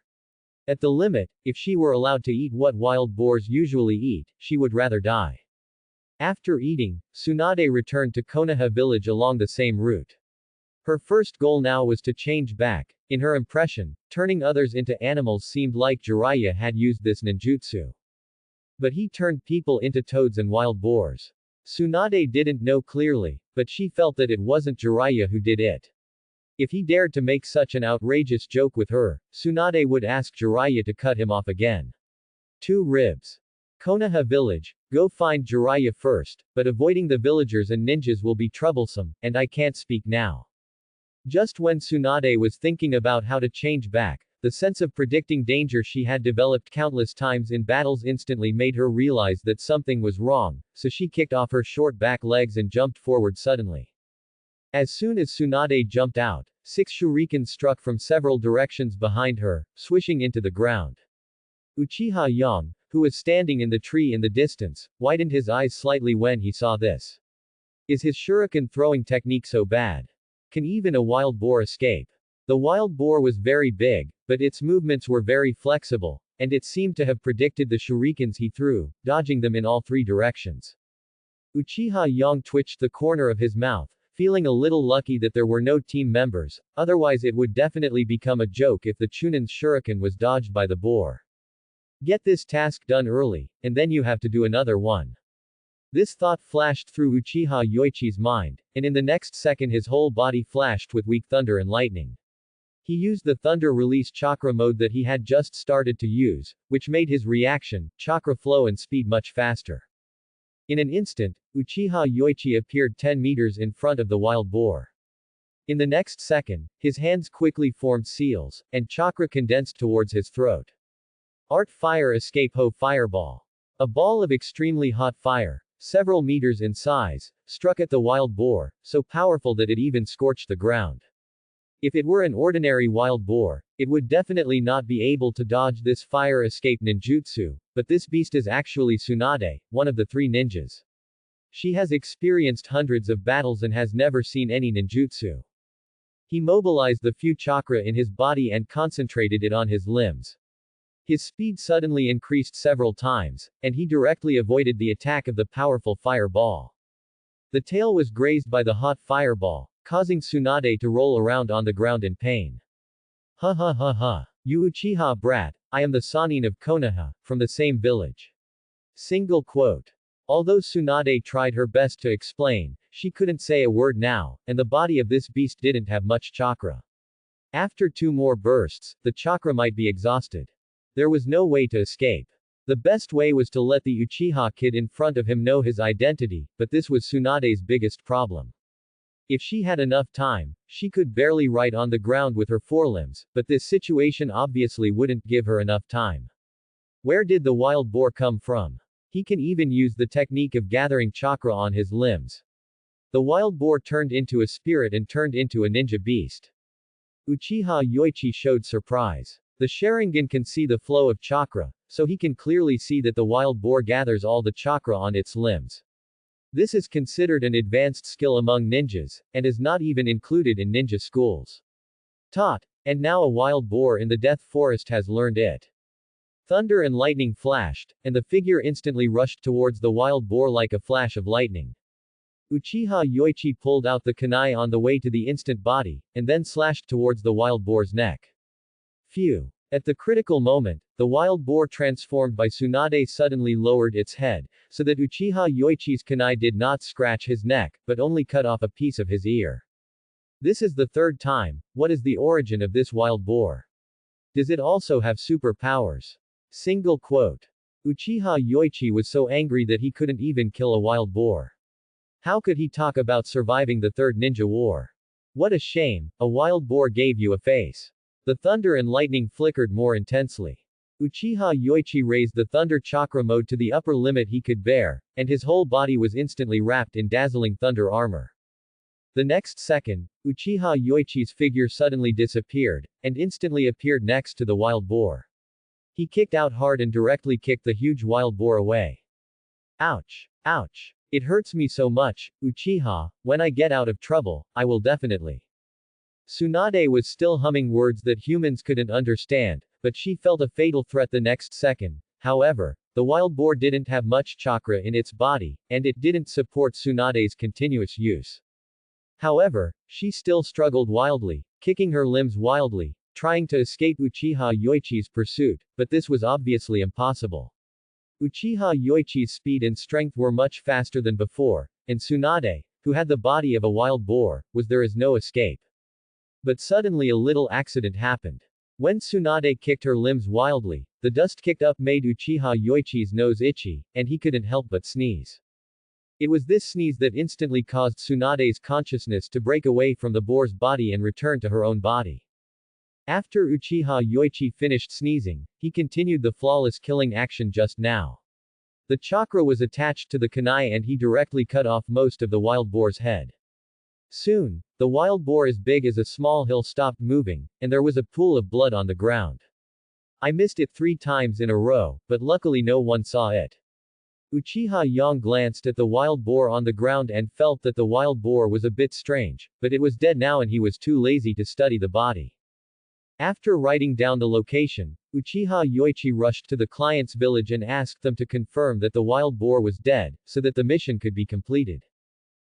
At the limit, if she were allowed to eat what wild boars usually eat, she would rather die. After eating, Tsunade returned to Konoha village along the same route. Her first goal now was to change back. In her impression, turning others into animals seemed like Jiraiya had used this ninjutsu. But he turned people into toads and wild boars. Tsunade didn't know clearly, but she felt that it wasn't Jiraiya who did it. If he dared to make such an outrageous joke with her, Tsunade would ask Jiraiya to cut him off again. 2 ribs. Konoha village, go find Jiraiya first, but avoiding the villagers and ninjas will be troublesome, and I can't speak now. Just when Tsunade was thinking about how to change back, The sense of predicting danger she had developed countless times in battles instantly made her realize that something was wrong, so she kicked off her short back legs and jumped forward suddenly. As soon as Tsunade jumped out, 6 shurikens struck from several directions behind her, swishing into the ground. Uchiha Yang, who was standing in the tree in the distance, widened his eyes slightly when he saw this. Is his shuriken throwing technique so bad? Can even a wild boar escape? The wild boar was very big, but its movements were very flexible, and it seemed to have predicted the shurikens he threw, dodging them in all 3 directions. Uchiha Yang twitched the corner of his mouth, feeling a little lucky that there were no team members, otherwise it would definitely become a joke if the Chunin's shuriken was dodged by the boar. Get this task done early, and then you have to do another one. This thought flashed through Uchiha Yoichi's mind, and in the next second his whole body flashed with weak thunder and lightning. He used the thunder release chakra mode that he had just started to use, which made his reaction, chakra flow and speed much faster. In an instant, Uchiha Yoichi appeared 10 meters in front of the wild boar. In the next second, his hands quickly formed seals, and chakra condensed towards his throat. Art Fire Escape Ho Fireball. A ball of extremely hot fire, several meters in size, struck at the wild boar, so powerful that it even scorched the ground. If it were an ordinary wild boar, it would definitely not be able to dodge this fire escape ninjutsu, but this beast is actually Tsunade, one of the 3 ninjas. She has experienced hundreds of battles and has never seen any ninjutsu. He mobilized the few chakra in his body and concentrated it on his limbs. His speed suddenly increased several times, and he directly avoided the attack of the powerful fireball. The tail was grazed by the hot fireball, causing Tsunade to roll around on the ground in pain. Ha ha ha ha. You Uchiha brat, I am the Sannin of Konoha, from the same village. Single quote. Although Tsunade tried her best to explain, she couldn't say a word now, and the body of this beast didn't have much chakra. After 2 more bursts, the chakra might be exhausted. There was no way to escape. The best way was to let the Uchiha kid in front of him know his identity, but this was Tsunade's biggest problem. If she had enough time, she could barely write on the ground with her forelimbs, but this situation obviously wouldn't give her enough time. Where did the wild boar come from? He can even use the technique of gathering chakra on his limbs. The wild boar turned into a spirit and turned into a ninja beast. Uchiha Yoichi showed surprise. The Sharingan can see the flow of chakra, so he can clearly see that the wild boar gathers all the chakra on its limbs. This is considered an advanced skill among ninjas, and is not even included in ninja schools. Taught, and now a wild boar in the Death Forest has learned it. Thunder and lightning flashed, and the figure instantly rushed towards the wild boar like a flash of lightning. Uchiha Yoichi pulled out the kunai on the way to the instant body, and then slashed towards the wild boar's neck. Phew. At the critical moment, the wild boar transformed by Tsunade suddenly lowered its head, so that Uchiha Yoichi's kunai did not scratch his neck, but only cut off a piece of his ear. This is the 3rd time. What is the origin of this wild boar? Does it also have superpowers? Single quote. Uchiha Yoichi was so angry that he couldn't even kill a wild boar. How could he talk about surviving the 3rd ninja war? What a shame, a wild boar gave you a face. The thunder and lightning flickered more intensely. Uchiha Yoichi raised the thunder chakra mode to the upper limit he could bear, and his whole body was instantly wrapped in dazzling thunder armor. The next second, Uchiha Yoichi's figure suddenly disappeared, and instantly appeared next to the wild boar. He kicked out hard and directly kicked the huge wild boar away. Ouch! Ouch! It hurts me so much, Uchiha, when I get out of trouble, I will definitely. Tsunade was still humming words that humans couldn't understand, but she felt a fatal threat the next second. However, the wild boar didn't have much chakra in its body, and it didn't support Tsunade's continuous use. However, she still struggled wildly, kicking her limbs wildly, trying to escape Uchiha Yoichi's pursuit, but this was obviously impossible. Uchiha Yoichi's speed and strength were much faster than before, and Tsunade, who had the body of a wild boar, was there is no escape. But suddenly a little accident happened. When Tsunade kicked her limbs wildly, the dust kicked up made Uchiha Yoichi's nose itchy, and he couldn't help but sneeze. It was this sneeze that instantly caused Tsunade's consciousness to break away from the boar's body and return to her own body. After Uchiha Yoichi finished sneezing, he continued the flawless killing action just now. The chakra was attached to the kunai and he directly cut off most of the wild boar's head. Soon, the wild boar as big as a small hill stopped moving, and there was a pool of blood on the ground. I missed it 3 times in a row, but luckily no one saw it. Uchiha Yang glanced at the wild boar on the ground and felt that the wild boar was a bit strange, but it was dead now and he was too lazy to study the body. After writing down the location, Uchiha Yoichi rushed to the client's village and asked them to confirm that the wild boar was dead, so that the mission could be completed.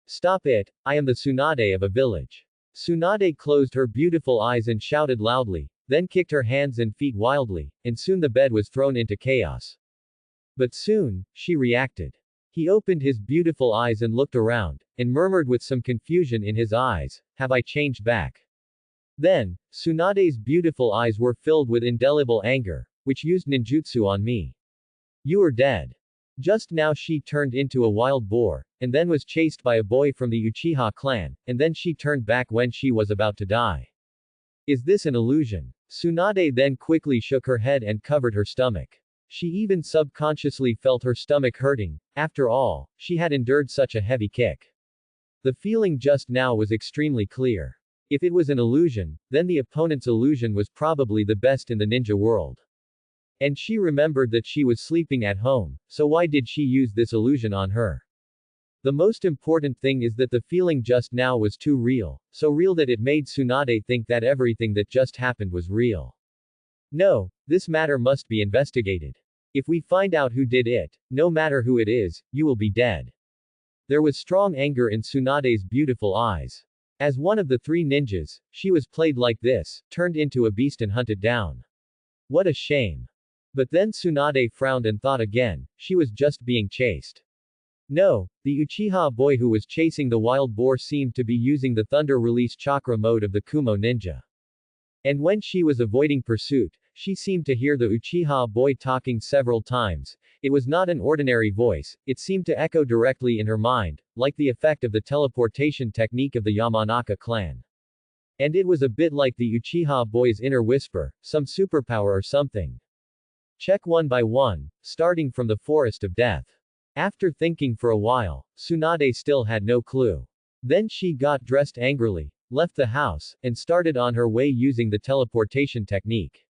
Stop it, I am the Tsunade of a village. Tsunade closed her beautiful eyes and shouted loudly, then kicked her hands and feet wildly, and soon the bed was thrown into chaos. But soon, she reacted. He opened his beautiful eyes and looked around, and murmured with some confusion in his eyes, "Have I changed back?" Then, Tsunade's beautiful eyes were filled with indelible anger, which used ninjutsu on me. You are dead. Just now she turned into a wild boar, and then was chased by a boy from the Uchiha clan, and then she turned back when she was about to die. Is this an illusion? Tsunade then quickly shook her head and covered her stomach. She even subconsciously felt her stomach hurting, after all, she had endured such a heavy kick. The feeling just now was extremely clear. If it was an illusion, then the opponent's illusion was probably the best in the ninja world. And she remembered that she was sleeping at home, so why did she use this illusion on her? The most important thing is that the feeling just now was too real, so real that it made Tsunade think that everything that just happened was real. No, this matter must be investigated. If we find out who did it, no matter who it is, you will be dead. There was strong anger in Tsunade's beautiful eyes. As one of the 3 ninjas, she was played like this, turned into a beast and hunted down. What a shame. But then Tsunade frowned and thought again, she was just being chased. No, the Uchiha boy who was chasing the wild boar seemed to be using the thunder release chakra mode of the Kumo ninja. And when she was avoiding pursuit, she seemed to hear the Uchiha boy talking several times. It was not an ordinary voice, it seemed to echo directly in her mind, like the effect of the teleportation technique of the Yamanaka clan. And it was a bit like the Uchiha boy's inner whisper, some superpower or something. Check one by one, starting from the forest of death. After thinking for a while, Tsunade still had no clue. Then she got dressed angrily, left the house, and started on her way using the teleportation technique.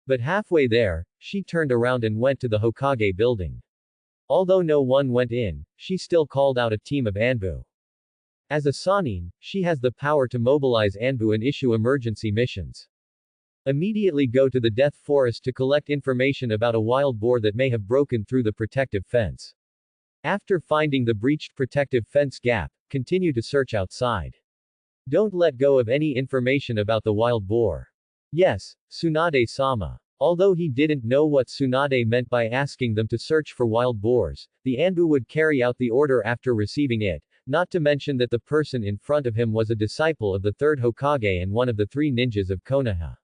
But halfway there, she turned around and went to the Hokage building. Although no one went in, she still called out a team of Anbu. As a Sannin, she has the power to mobilize Anbu and issue emergency missions. Immediately go to the Death Forest to collect information about a wild boar that may have broken through the protective fence. After finding the breached protective fence gap, continue to search outside. Don't let go of any information about the wild boar. Yes, Tsunade-sama. Although he didn't know what Tsunade meant by asking them to search for wild boars, the Anbu would carry out the order after receiving it, not to mention that the person in front of him was a disciple of the 3rd Hokage and one of the 3 ninjas of Konoha.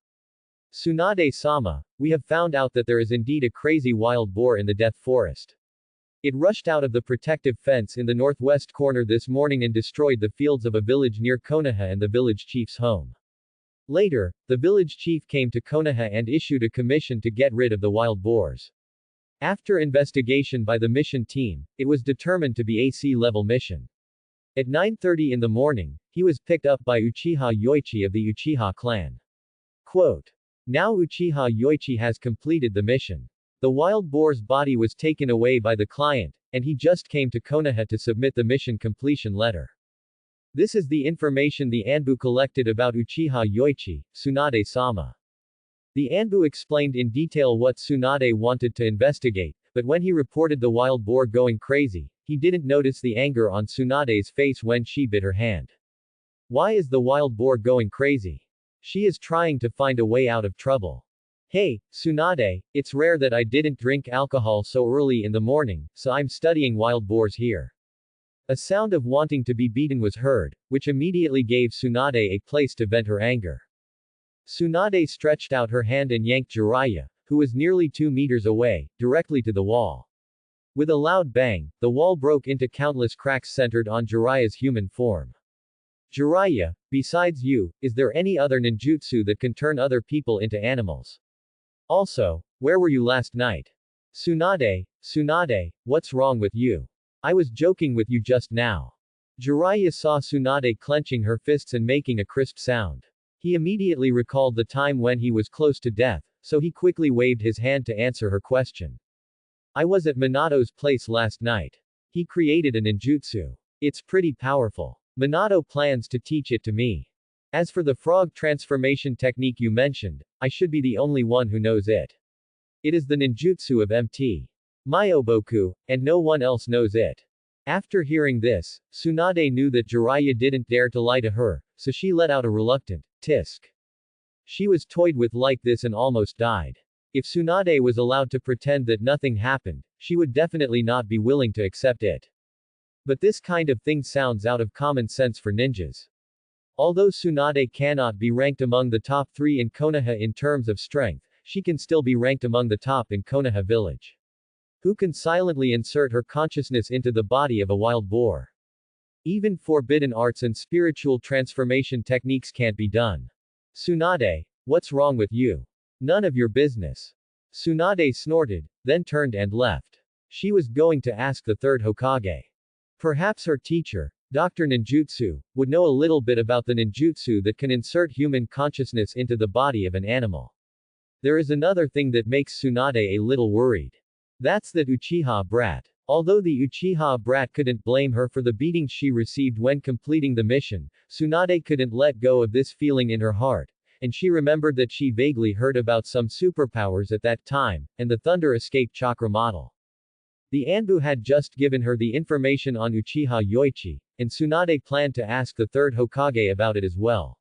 Tsunade-sama, we have found out that there is indeed a crazy wild boar in the Death Forest. It rushed out of the protective fence in the northwest corner this morning and destroyed the fields of a village near Konoha and the village chief's home. Later, the village chief came to Konoha and issued a commission to get rid of the wild boars. After investigation by the mission team, it was determined to be a C-level mission. At 9:30 in the morning, he was picked up by Uchiha Yoichi of the Uchiha clan. Quote. Now Uchiha Yoichi has completed the mission. The wild boar's body was taken away by the client, and he just came to Konoha to submit the mission completion letter. This is the information the Anbu collected about Uchiha Yoichi, Tsunade-sama. The Anbu explained in detail what Tsunade wanted to investigate, but when he reported the wild boar going crazy, he didn't notice the anger on Tsunade's face when she bit her hand. Why is the wild boar going crazy? She is trying to find a way out of trouble. Hey, Tsunade, it's rare that I didn't drink alcohol so early in the morning, so I'm studying wild boars here. A sound of wanting to be beaten was heard, which immediately gave Tsunade a place to vent her anger. Tsunade stretched out her hand and yanked Jiraiya, who was nearly 2 meters away, directly to the wall. With a loud bang, the wall broke into countless cracks centered on Jiraiya's human form. Jiraiya, besides you, is there any other ninjutsu that can turn other people into animals? Also, where were you last night? Tsunade, what's wrong with you? I was joking with you just now. Jiraiya saw Tsunade clenching her fists and making a crisp sound. He immediately recalled the time when he was close to death, so he quickly waved his hand to answer her question. I was at Minato's place last night. He created a ninjutsu. It's pretty powerful. Minato plans to teach it to me. As for the frog transformation technique you mentioned, I should be the only one who knows it. It is the ninjutsu of Mt. Myoboku, and no one else knows it. After hearing this, Tsunade knew that Jiraiya didn't dare to lie to her, so she let out a reluctant tisk. She was toyed with like this and almost died. If Tsunade was allowed to pretend that nothing happened, she would definitely not be willing to accept it. But this kind of thing sounds out of common sense for ninjas. Although Tsunade cannot be ranked among the top 3 in Konoha in terms of strength, she can still be ranked among the top in Konoha village. Who can silently insert her consciousness into the body of a wild boar? Even forbidden arts and spiritual transformation techniques can't be done. Tsunade, what's wrong with you? None of your business. Tsunade snorted, then turned and left. She was going to ask the third Hokage. Perhaps her teacher, Dr. Ninjutsu, would know a little bit about the ninjutsu that can insert human consciousness into the body of an animal. There is another thing that makes Tsunade a little worried. That's that Uchiha brat. Although the Uchiha brat couldn't blame her for the beating she received when completing the mission, Tsunade couldn't let go of this feeling in her heart, and she remembered that she vaguely heard about some superpowers at that time, and the Thunder Escape Chakra model. The Anbu had just given her the information on Uchiha Yoichi, and Tsunade planned to ask the third Hokage about it as well.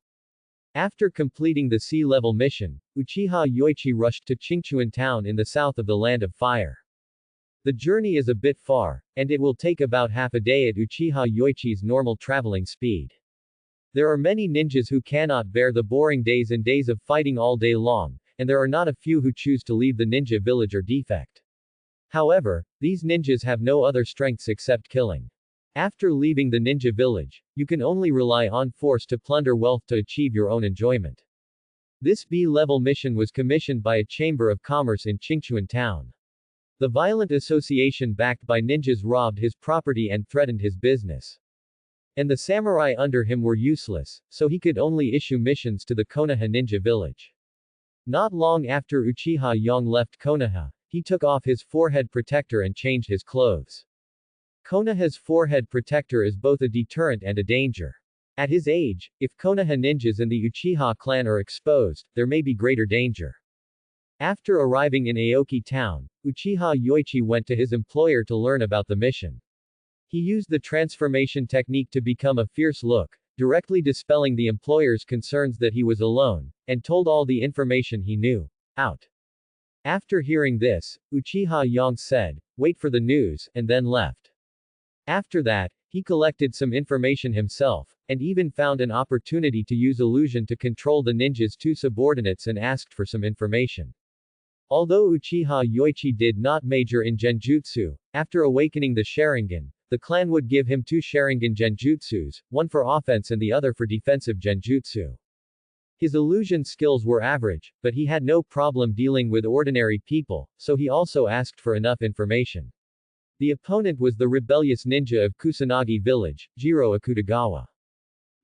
After completing the sea-level mission, Uchiha Yoichi rushed to Qingchuan town in the south of the Land of Fire. The journey is a bit far, and it will take about half a day at Uchiha Yoichi's normal traveling speed. There are many ninjas who cannot bear the boring days and days of fighting all day long, and there are not a few who choose to leave the ninja village or defect. However, these ninjas have no other strengths except killing. After leaving the ninja village, you can only rely on force to plunder wealth to achieve your own enjoyment. This B-level mission was commissioned by a chamber of commerce in Qingchuan town. The violent association backed by ninjas robbed his property and threatened his business. And the samurai under him were useless, so he could only issue missions to the Konoha ninja village. Not long after Uchiha Yang left Konoha, he took off his forehead protector and changed his clothes. Konoha's forehead protector is both a deterrent and a danger. At his age, if Konoha ninjas and the Uchiha clan are exposed, there may be greater danger. After arriving in Aoki town, Uchiha Yoichi went to his employer to learn about the mission. He used the transformation technique to become a fierce look, directly dispelling the employer's concerns that he was alone, and told all the information he knew. Out. After hearing this, Uchiha Yang said, "Wait for the news," and then left. After that, he collected some information himself, and even found an opportunity to use illusion to control the ninja's 2 subordinates and asked for some information. Although Uchiha Yoichi did not major in genjutsu, after awakening the Sharingan, the clan would give him 2 Sharingan genjutsus, one for offense and the other for defensive genjutsu. His illusion skills were average, but he had no problem dealing with ordinary people, so he also asked for enough information. The opponent was the rebellious ninja of Kusanagi village, Jiro Akutagawa.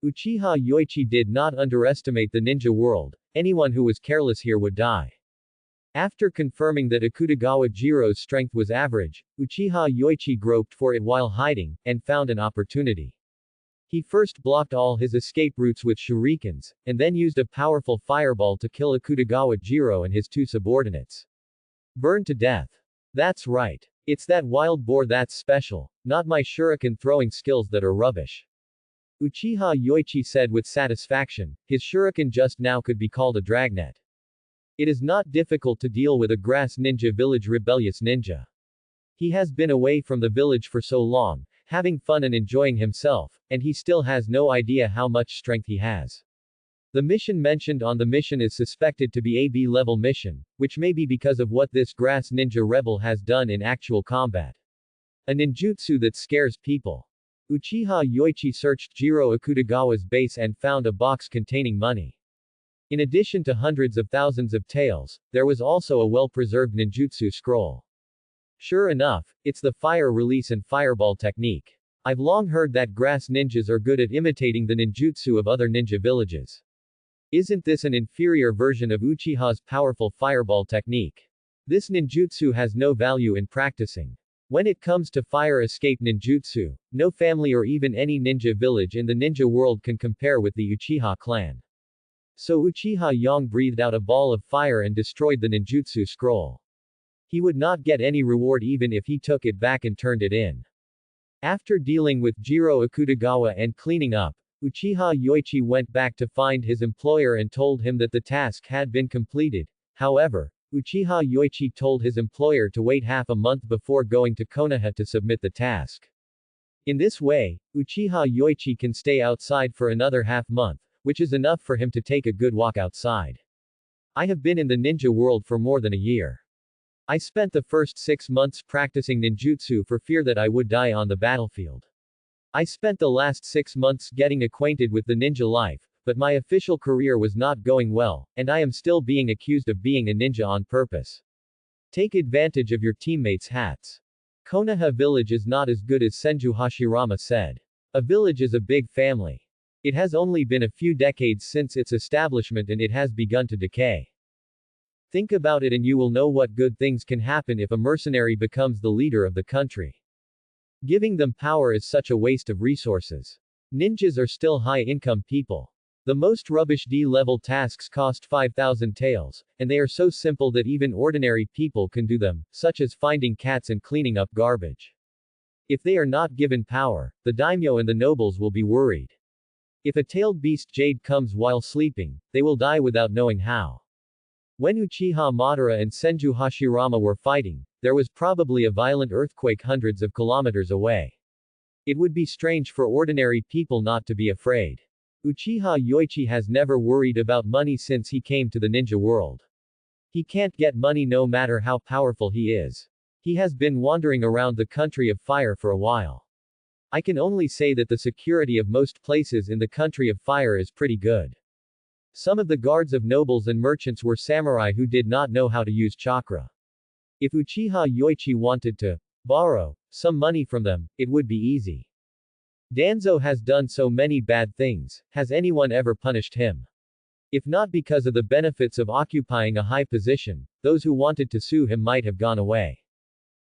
Uchiha Yoichi did not underestimate the ninja world. Anyone who was careless here would die. After confirming that Akutagawa Jiro's strength was average, Uchiha Yoichi groped for it while hiding, and found an opportunity. He first blocked all his escape routes with shurikens, and then used a powerful fireball to kill Akutagawa Jiro and his 2 subordinates. Burned to death. That's right. It's that wild boar that's special, not my shuriken throwing skills that are rubbish. Uchiha Yoichi said with satisfaction, his shuriken just now could be called a dragnet. It is not difficult to deal with a grass ninja village rebellious ninja. He has been away from the village for so long, having fun and enjoying himself, and he still has no idea how much strength he has. The mission mentioned on the mission is suspected to be a B-level mission, which may be because of what this grass ninja rebel has done in actual combat. A ninjutsu that scares people. Uchiha Yoichi searched Jiro Akutagawa's base and found a box containing money. In addition to hundreds of thousands of taels, there was also a well-preserved ninjutsu scroll. Sure enough, it's the fire release and fireball technique. I've long heard that grass ninjas are good at imitating the ninjutsu of other ninja villages. Isn't this an inferior version of Uchiha's powerful fireball technique? This ninjutsu has no value in practicing. When it comes to fire escape ninjutsu, no family or even any ninja village in the ninja world can compare with the Uchiha clan. So Uchiha Yang breathed out a ball of fire and destroyed the ninjutsu scroll. He would not get any reward even if he took it back and turned it in. After dealing with Jiro Akutagawa and cleaning up, Uchiha Yoichi went back to find his employer and told him that the task had been completed. However, Uchiha Yoichi told his employer to wait half a month before going to Konoha to submit the task. In this way, Uchiha Yoichi can stay outside for another half month, which is enough for him to take a good walk outside. I have been in the ninja world for more than a year. I spent the first 6 months practicing ninjutsu for fear that I would die on the battlefield. I spent the last 6 months getting acquainted with the ninja life, but my official career was not going well, and I am still being accused of being a ninja on purpose. Take advantage of your teammates' hats. Konoha village is not as good as Senju Hashirama said. A village is a big family. It has only been a few decades since its establishment and it has begun to decay. Think about it and you will know what good things can happen if a mercenary becomes the leader of the country. Giving them power is such a waste of resources. Ninjas are still high-income people. The most rubbish D-level tasks cost 5,000 taels, and they are so simple that even ordinary people can do them, such as finding cats and cleaning up garbage. If they are not given power, the daimyo and the nobles will be worried. If a tailed beast jade comes while sleeping, they will die without knowing how. When Uchiha Madara and Senju Hashirama were fighting, there was probably a violent earthquake hundreds of kilometers away. It would be strange for ordinary people not to be afraid. Uchiha Yoichi has never worried about money since he came to the ninja world. He can't get money no matter how powerful he is. He has been wandering around the country of fire for a while. I can only say that the security of most places in the country of fire is pretty good. Some of the guards of nobles and merchants were samurai who did not know how to use chakra. If Uchiha Yoichi wanted to borrow some money from them, it would be easy. Danzo has done so many bad things, has anyone ever punished him? If not because of the benefits of occupying a high position, those who wanted to sue him might have gone away.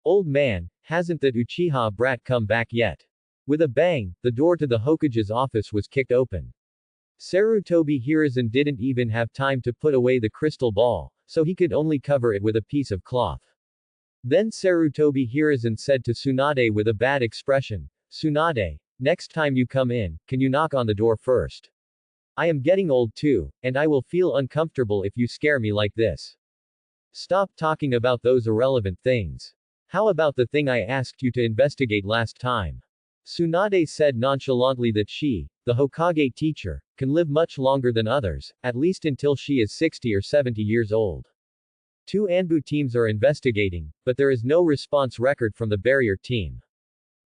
Old man, hasn't that Uchiha brat come back yet? With a bang, the door to the Hokage's office was kicked open. Sarutobi Hiruzen didn't even have time to put away the crystal ball, so he could only cover it with a piece of cloth. Then Sarutobi Hiruzen said to Tsunade with a bad expression, "Tsunade, next time you come in, can you knock on the door first? I am getting old too, and I will feel uncomfortable if you scare me like this. Stop talking about those irrelevant things. How about the thing I asked you to investigate last time?" Tsunade said nonchalantly that she, the Hokage teacher, can live much longer than others, at least until she is 60 or 70 years old. 2 Anbu teams are investigating, but there is no response record from the barrier team.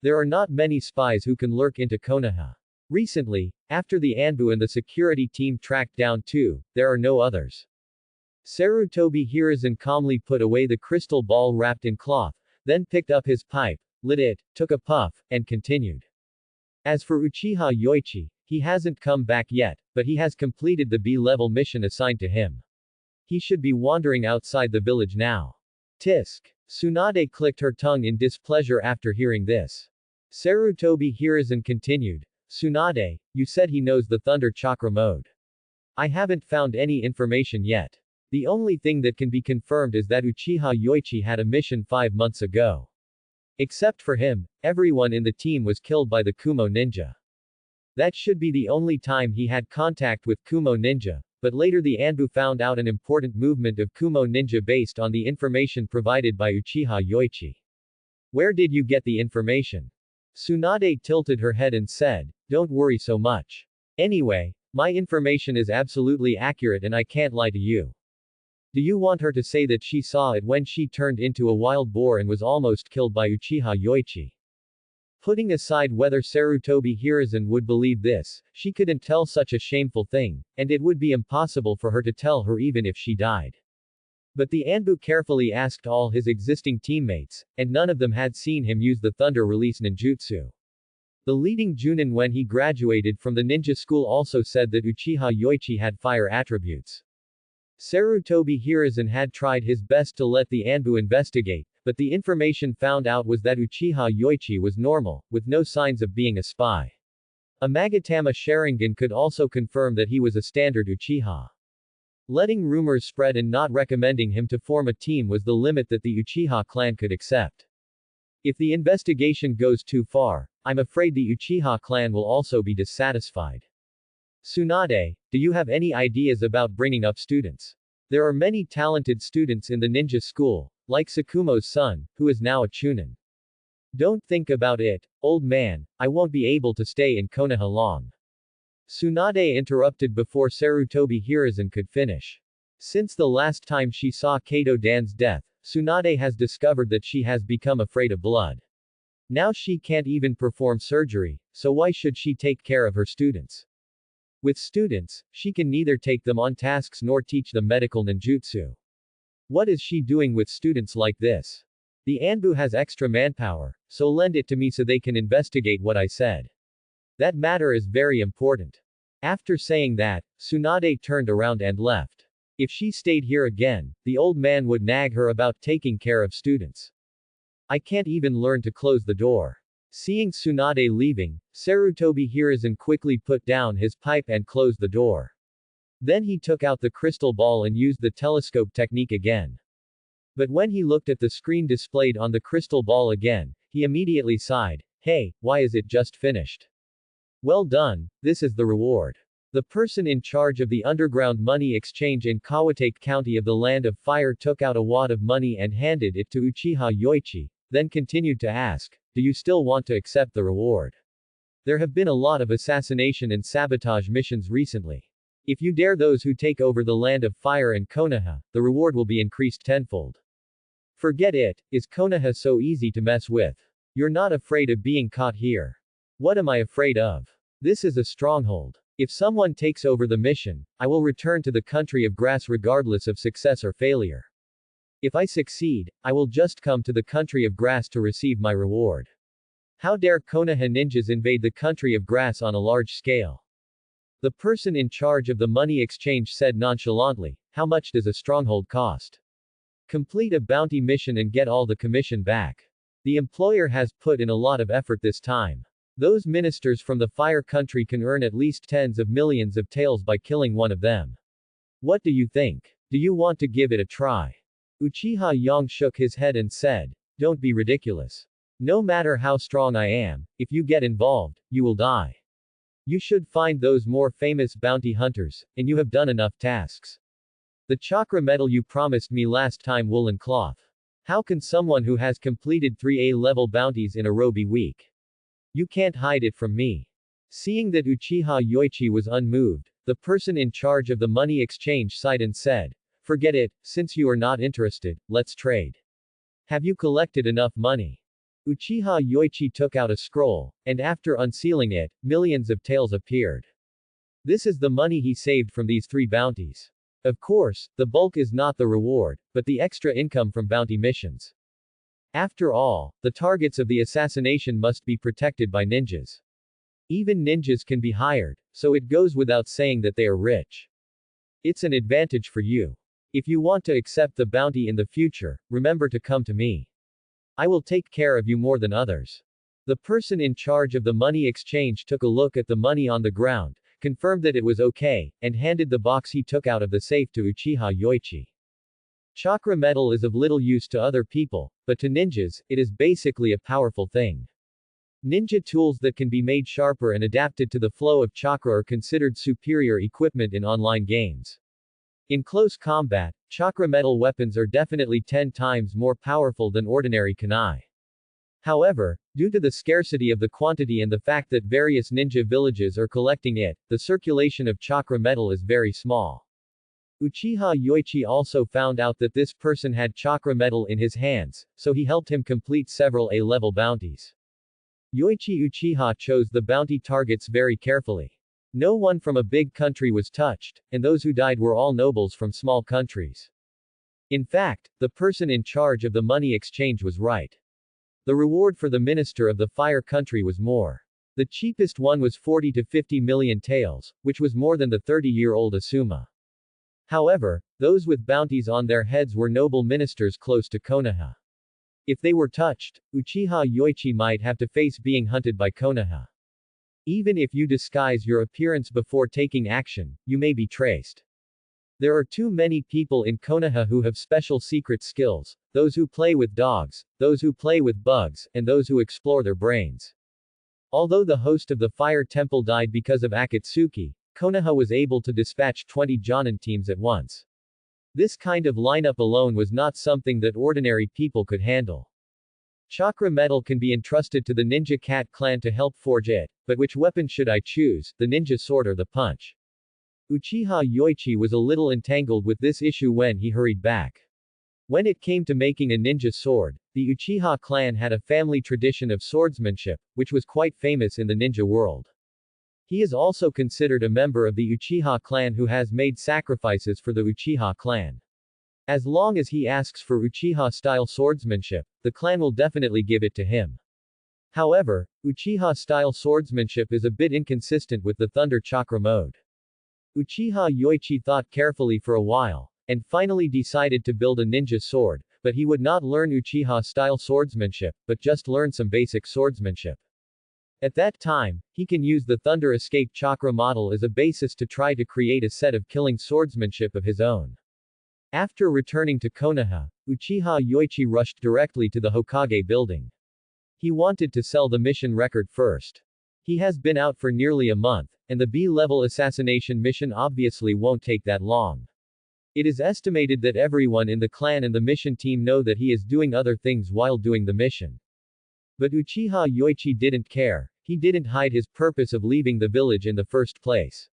There are not many spies who can lurk into Konoha. Recently, after the Anbu and the security team tracked down 2, there are no others. Sarutobi Hiruzen calmly put away the crystal ball wrapped in cloth, then picked up his pipe, lit it, took a puff, and continued. As for Uchiha Yoichi, he hasn't come back yet, but he has completed the B-level mission assigned to him. He should be wandering outside the village now. Tisk. Tsunade clicked her tongue in displeasure after hearing this. Sarutobi Hiruzen continued, "Tsunade, you said he knows the Thunder Chakra mode. I haven't found any information yet. The only thing that can be confirmed is that Uchiha Yoichi had a mission 5 months ago. Except for him, everyone in the team was killed by the Kumo ninja. That should be the only time he had contact with Kumo ninja, but later the Anbu found out an important movement of Kumo ninja based on the information provided by Uchiha Yoichi. Where did you get the information?" Tsunade tilted her head and said, "Don't worry so much. Anyway, my information is absolutely accurate and I can't lie to you. Do you want her to say that she saw it when she turned into a wild boar and was almost killed by Uchiha Yoichi?" Putting aside whether Sarutobi Hiruzen would believe this, she couldn't tell such a shameful thing, and it would be impossible for her to tell her even if she died. But the Anbu carefully asked all his existing teammates, and none of them had seen him use the Thunder Release ninjutsu. The leading Junin when he graduated from the ninja school also said that Uchiha Yoichi had fire attributes. Sarutobi Hiruzen had tried his best to let the Anbu investigate, but the information found out was that Uchiha Yoichi was normal, with no signs of being a spy. A Magatama Sharingan could also confirm that he was a standard Uchiha. Letting rumors spread and not recommending him to form a team was the limit that the Uchiha clan could accept. If the investigation goes too far, I'm afraid the Uchiha clan will also be dissatisfied. Tsunade, do you have any ideas about bringing up students? There are many talented students in the ninja school, like Sakumo's son, who is now a Chunin. Don't think about it, old man, I won't be able to stay in Konoha long. Tsunade interrupted before Sarutobi Hiruzen could finish. Since the last time she saw Kato Dan's death, Tsunade has discovered that she has become afraid of blood. Now she can't even perform surgery, so why should she take care of her students? With students, she can neither take them on tasks nor teach them medical ninjutsu. What is she doing with students like this? The Anbu has extra manpower, so lend it to me so they can investigate what I said. That matter is very important. After saying that, Tsunade turned around and left. If she stayed here again, the old man would nag her about taking care of students. I can't even learn to close the door. Seeing Tsunade leaving, Sarutobi Hiruzen quickly put down his pipe and closed the door. Then he took out the crystal ball and used the telescope technique again. But when he looked at the screen displayed on the crystal ball again, he immediately sighed, "Hey, why is it just finished? Well done, this is the reward." The person in charge of the underground money exchange in Kawatake County of the Land of Fire took out a wad of money and handed it to Uchiha Yoichi, then continued to ask, "Do you still want to accept the reward? There have been a lot of assassination and sabotage missions recently. If you dare those who take over the Land of Fire and Konoha, the reward will be increased tenfold." Forget it, is Konoha so easy to mess with? You're not afraid of being caught here. What am I afraid of? This is a stronghold. If someone takes over the mission, I will return to the country of grass regardless of success or failure. If I succeed, I will just come to the country of grass to receive my reward. How dare Konoha ninjas invade the country of grass on a large scale? The person in charge of the money exchange said nonchalantly, "How much does a stronghold cost? Complete a bounty mission and get all the commission back. The employer has put in a lot of effort this time. Those ministers from the fire country can earn at least tens of millions of taels by killing one of them. What do you think? Do you want to give it a try?" Uchiha Yang shook his head and said, "Don't be ridiculous. No matter how strong I am, if you get involved, you will die. You should find those more famous bounty hunters, and you have done enough tasks. The chakra medal you promised me last time woolen cloth. How can someone who has completed 3A level bounties in a row be weak? You can't hide it from me." Seeing that Uchiha Yoichi was unmoved, the person in charge of the money exchange sighed and said, "Forget it, since you are not interested, let's trade. Have you collected enough money?" Uchiha Yoichi took out a scroll, and after unsealing it, millions of taels appeared. This is the money he saved from these 3 bounties. Of course, the bulk is not the reward, but the extra income from bounty missions. After all, the targets of the assassination must be protected by ninjas. Even ninjas can be hired, so it goes without saying that they are rich. It's an advantage for you. If you want to accept the bounty in the future, remember to come to me. I will take care of you more than others. The person in charge of the money exchange took a look at the money on the ground, confirmed that it was okay, and handed the box he took out of the safe to Uchiha Yoichi. Chakra metal is of little use to other people, but to ninjas, it is basically a powerful thing. Ninja tools that can be made sharper and adapted to the flow of chakra are considered superior equipment in online games. In close combat, chakra metal weapons are definitely 10 times more powerful than ordinary kunai. However, due to the scarcity of the quantity and the fact that various ninja villages are collecting it, the circulation of chakra metal is very small. Uchiha Yoichi also found out that this person had chakra metal in his hands, so he helped him complete several A-level bounties. Yoichi Uchiha chose the bounty targets very carefully. No one from a big country was touched, and those who died were all nobles from small countries. In fact, the person in charge of the money exchange was right. The reward for the minister of the fire country was more. The cheapest one was 40 to 50 million taels, which was more than the 30-year-old Asuma. However, those with bounties on their heads were noble ministers close to Konoha. If they were touched, Uchiha Yoichi might have to face being hunted by Konoha. Even if you disguise your appearance before taking action, you may be traced. There are too many people in Konoha who have special secret skills, those who play with dogs, those who play with bugs, and those who explore their brains. Although the host of the fire temple died because of Akatsuki, Konoha was able to dispatch 20 Jonin teams at once. This kind of lineup alone was not something that ordinary people could handle. Chakra metal can be entrusted to the Ninja Cat clan to help forge it, but which weapon should I choose, the ninja sword or the punch? Uchiha Yoichi was a little entangled with this issue when he hurried back. When it came to making a ninja sword, the Uchiha clan had a family tradition of swordsmanship, which was quite famous in the ninja world. He is also considered a member of the Uchiha clan who has made sacrifices for the Uchiha clan. As long as he asks for Uchiha-style swordsmanship, the clan will definitely give it to him. However, Uchiha-style swordsmanship is a bit inconsistent with the Thunder Chakra mode. Uchiha Yoichi thought carefully for a while, and finally decided to build a ninja sword, but he would not learn Uchiha-style swordsmanship, but just learn some basic swordsmanship. At that time, he can use the Thunder Escape Chakra model as a basis to try to create a set of killing swordsmanship of his own. After returning to Konoha, Uchiha Yoichi rushed directly to the Hokage building. He wanted to sell the mission record first. He has been out for nearly a month, and the B-level assassination mission obviously won't take that long. It is estimated that everyone in the clan and the mission team know that he is doing other things while doing the mission. But Uchiha Yoichi didn't care. He didn't hide his purpose of leaving the village in the first place.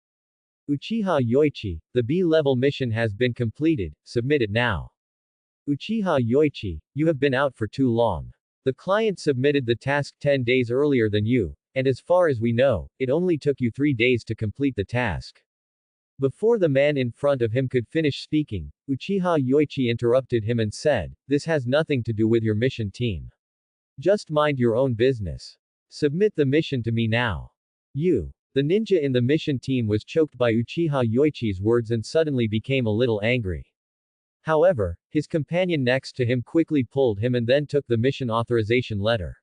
Uchiha Yoichi, the B-level mission has been completed, submit it now. Uchiha Yoichi, you have been out for too long. The client submitted the task 10 days earlier than you, and as far as we know, it only took you 3 days to complete the task. Before the man in front of him could finish speaking, Uchiha Yoichi interrupted him and said, "This has nothing to do with your mission team. Just mind your own business. Submit the mission to me now." You. The ninja in the mission team was choked by Uchiha Yoichi's words and suddenly became a little angry. However, his companion next to him quickly pulled him and then took the mission authorization letter.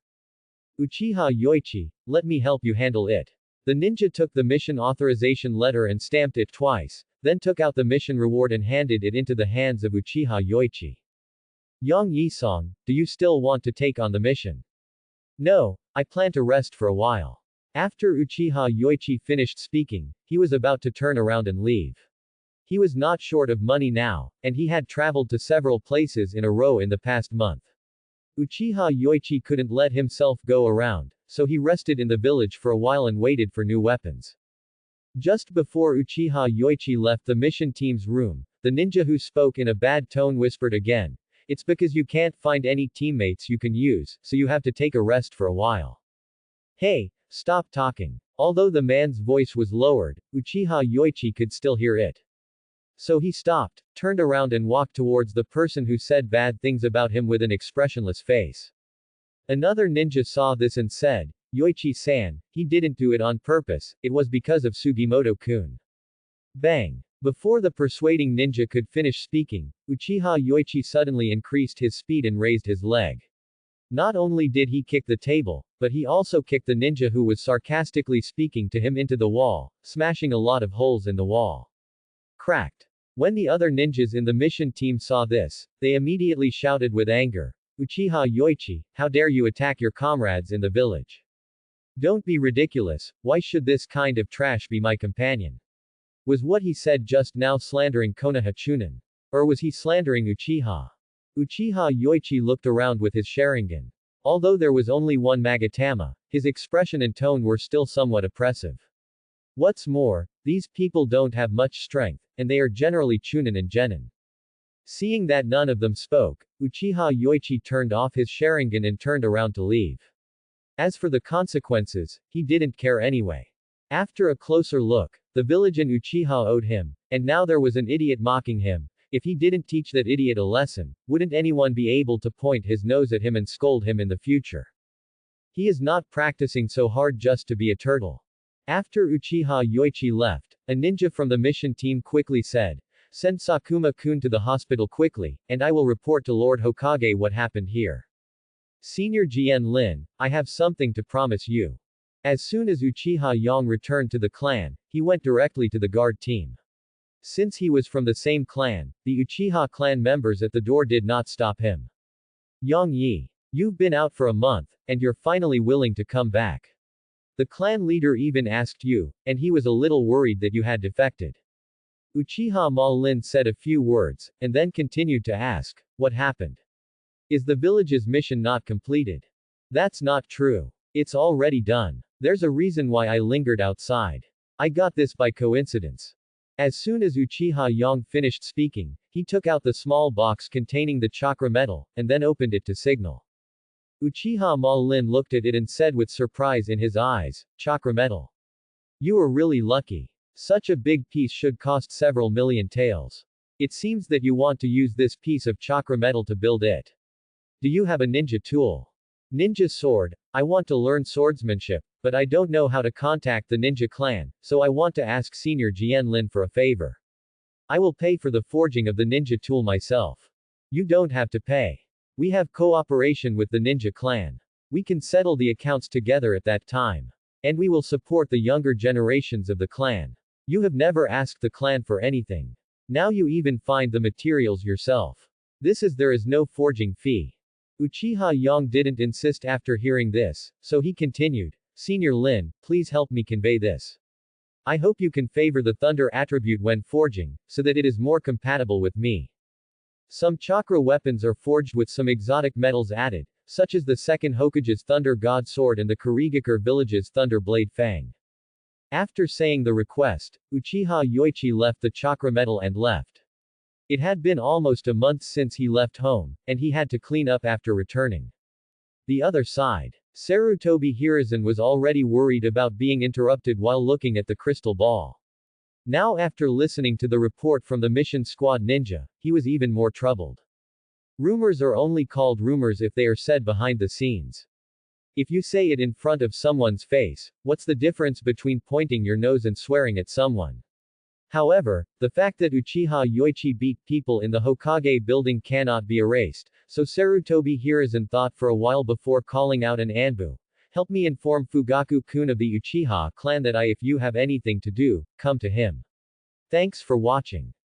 Uchiha Yoichi, let me help you handle it. The ninja took the mission authorization letter and stamped it twice, then took out the mission reward and handed it into the hands of Uchiha Yoichi. Yang Yisong, do you still want to take on the mission? No, I plan to rest for a while. After Uchiha Yoichi finished speaking, he was about to turn around and leave. He was not short of money now, and he had traveled to several places in a row in the past month. Uchiha Yoichi couldn't let himself go around, so he rested in the village for a while and waited for new weapons. Just before Uchiha Yoichi left the mission team's room, the ninja who spoke in a bad tone whispered again, "It's because you can't find any teammates you can use, so you have to take a rest for a while. Hey, stop talking." Although the man's voice was lowered, Uchiha Yoichi could still hear it. So he stopped, turned around and walked towards the person who said bad things about him with an expressionless face. Another ninja saw this and said, "Yoichi-san, he didn't do it on purpose, it was because of Sugimoto-kun." Bang! Before the persuading ninja could finish speaking, Uchiha Yoichi suddenly increased his speed and raised his leg. Not only did he kick the table, but he also kicked the ninja who was sarcastically speaking to him into the wall, smashing a lot of holes in the wall. Cracked. When the other ninjas in the mission team saw this, they immediately shouted with anger, "Uchiha Yoichi, how dare you attack your comrades in the village? Don't be ridiculous, why should this kind of trash be my companion?" Was what he said just now slandering Konoha Chunin? Or was he slandering Uchiha? Uchiha Yoichi looked around with his Sharingan. Although there was only one Magatama, his expression and tone were still somewhat oppressive. What's more, these people don't have much strength, and they are generally Chunin and Genin. Seeing that none of them spoke, Uchiha Yoichi turned off his Sharingan and turned around to leave. As for the consequences, he didn't care anyway. After a closer look, the village and Uchiha owed him, and now there was an idiot mocking him. If he didn't teach that idiot a lesson, wouldn't anyone be able to point his nose at him and scold him in the future? He is not practicing so hard just to be a turtle. After Uchiha Yoichi left, a ninja from the mission team quickly said, "Send Sakuma-kun to the hospital quickly, and I will report to Lord Hokage what happened here. Senior Jian Lin, I have something to promise you." As soon as Uchiha Yang returned to the clan, he went directly to the guard team. Since he was from the same clan, the Uchiha clan members at the door did not stop him. "Yang Yi, you've been out for a month, and you're finally willing to come back. The clan leader even asked you, and he was a little worried that you had defected." Uchiha Ma Lin said a few words, and then continued to ask, "What happened? Is the village's mission not completed?" "That's not true. It's already done. There's a reason why I lingered outside. I got this by coincidence." As soon as Uchiha Yang finished speaking, he took out the small box containing the chakra metal, and then opened it to signal. Uchiha Ma Lin looked at it and said with surprise in his eyes, "Chakra metal. You are really lucky. Such a big piece should cost several million taels. It seems that you want to use this piece of chakra metal to build it. Do you have a ninja tool?" "Ninja sword. I want to learn swordsmanship, but I don't know how to contact the ninja clan, so I want to ask Senior Jian Lin for a favor. I will pay for the forging of the ninja tool myself." "You don't have to pay. We have cooperation with the ninja clan. We can settle the accounts together at that time. And we will support the younger generations of the clan. You have never asked the clan for anything. Now you even find the materials yourself. There is no forging fee." Uchiha Yang didn't insist after hearing this, so he continued, "Senior Lin, please help me convey this. I hope you can favor the thunder attribute when forging, so that it is more compatible with me. Some chakra weapons are forged with some exotic metals added, such as the second Hokage's Thunder God Sword and the Kurigakure village's Thunder Blade Fang." After saying the request, Uchiha Yoichi left the chakra metal and left. It had been almost a month since he left home, and he had to clean up after returning. The other side. Sarutobi Hiruzen was already worried about being interrupted while looking at the crystal ball. Now after listening to the report from the mission squad ninja, he was even more troubled. Rumors are only called rumors if they are said behind the scenes. If you say it in front of someone's face, what's the difference between pointing your nose and swearing at someone? However, the fact that Uchiha Yoichi beat people in the Hokage building cannot be erased, so Sarutobi Hiruzen thought for a while before calling out an Anbu. "Help me inform Fugaku-kun of the Uchiha clan that if you have anything to do, come to him." Thanks for watching.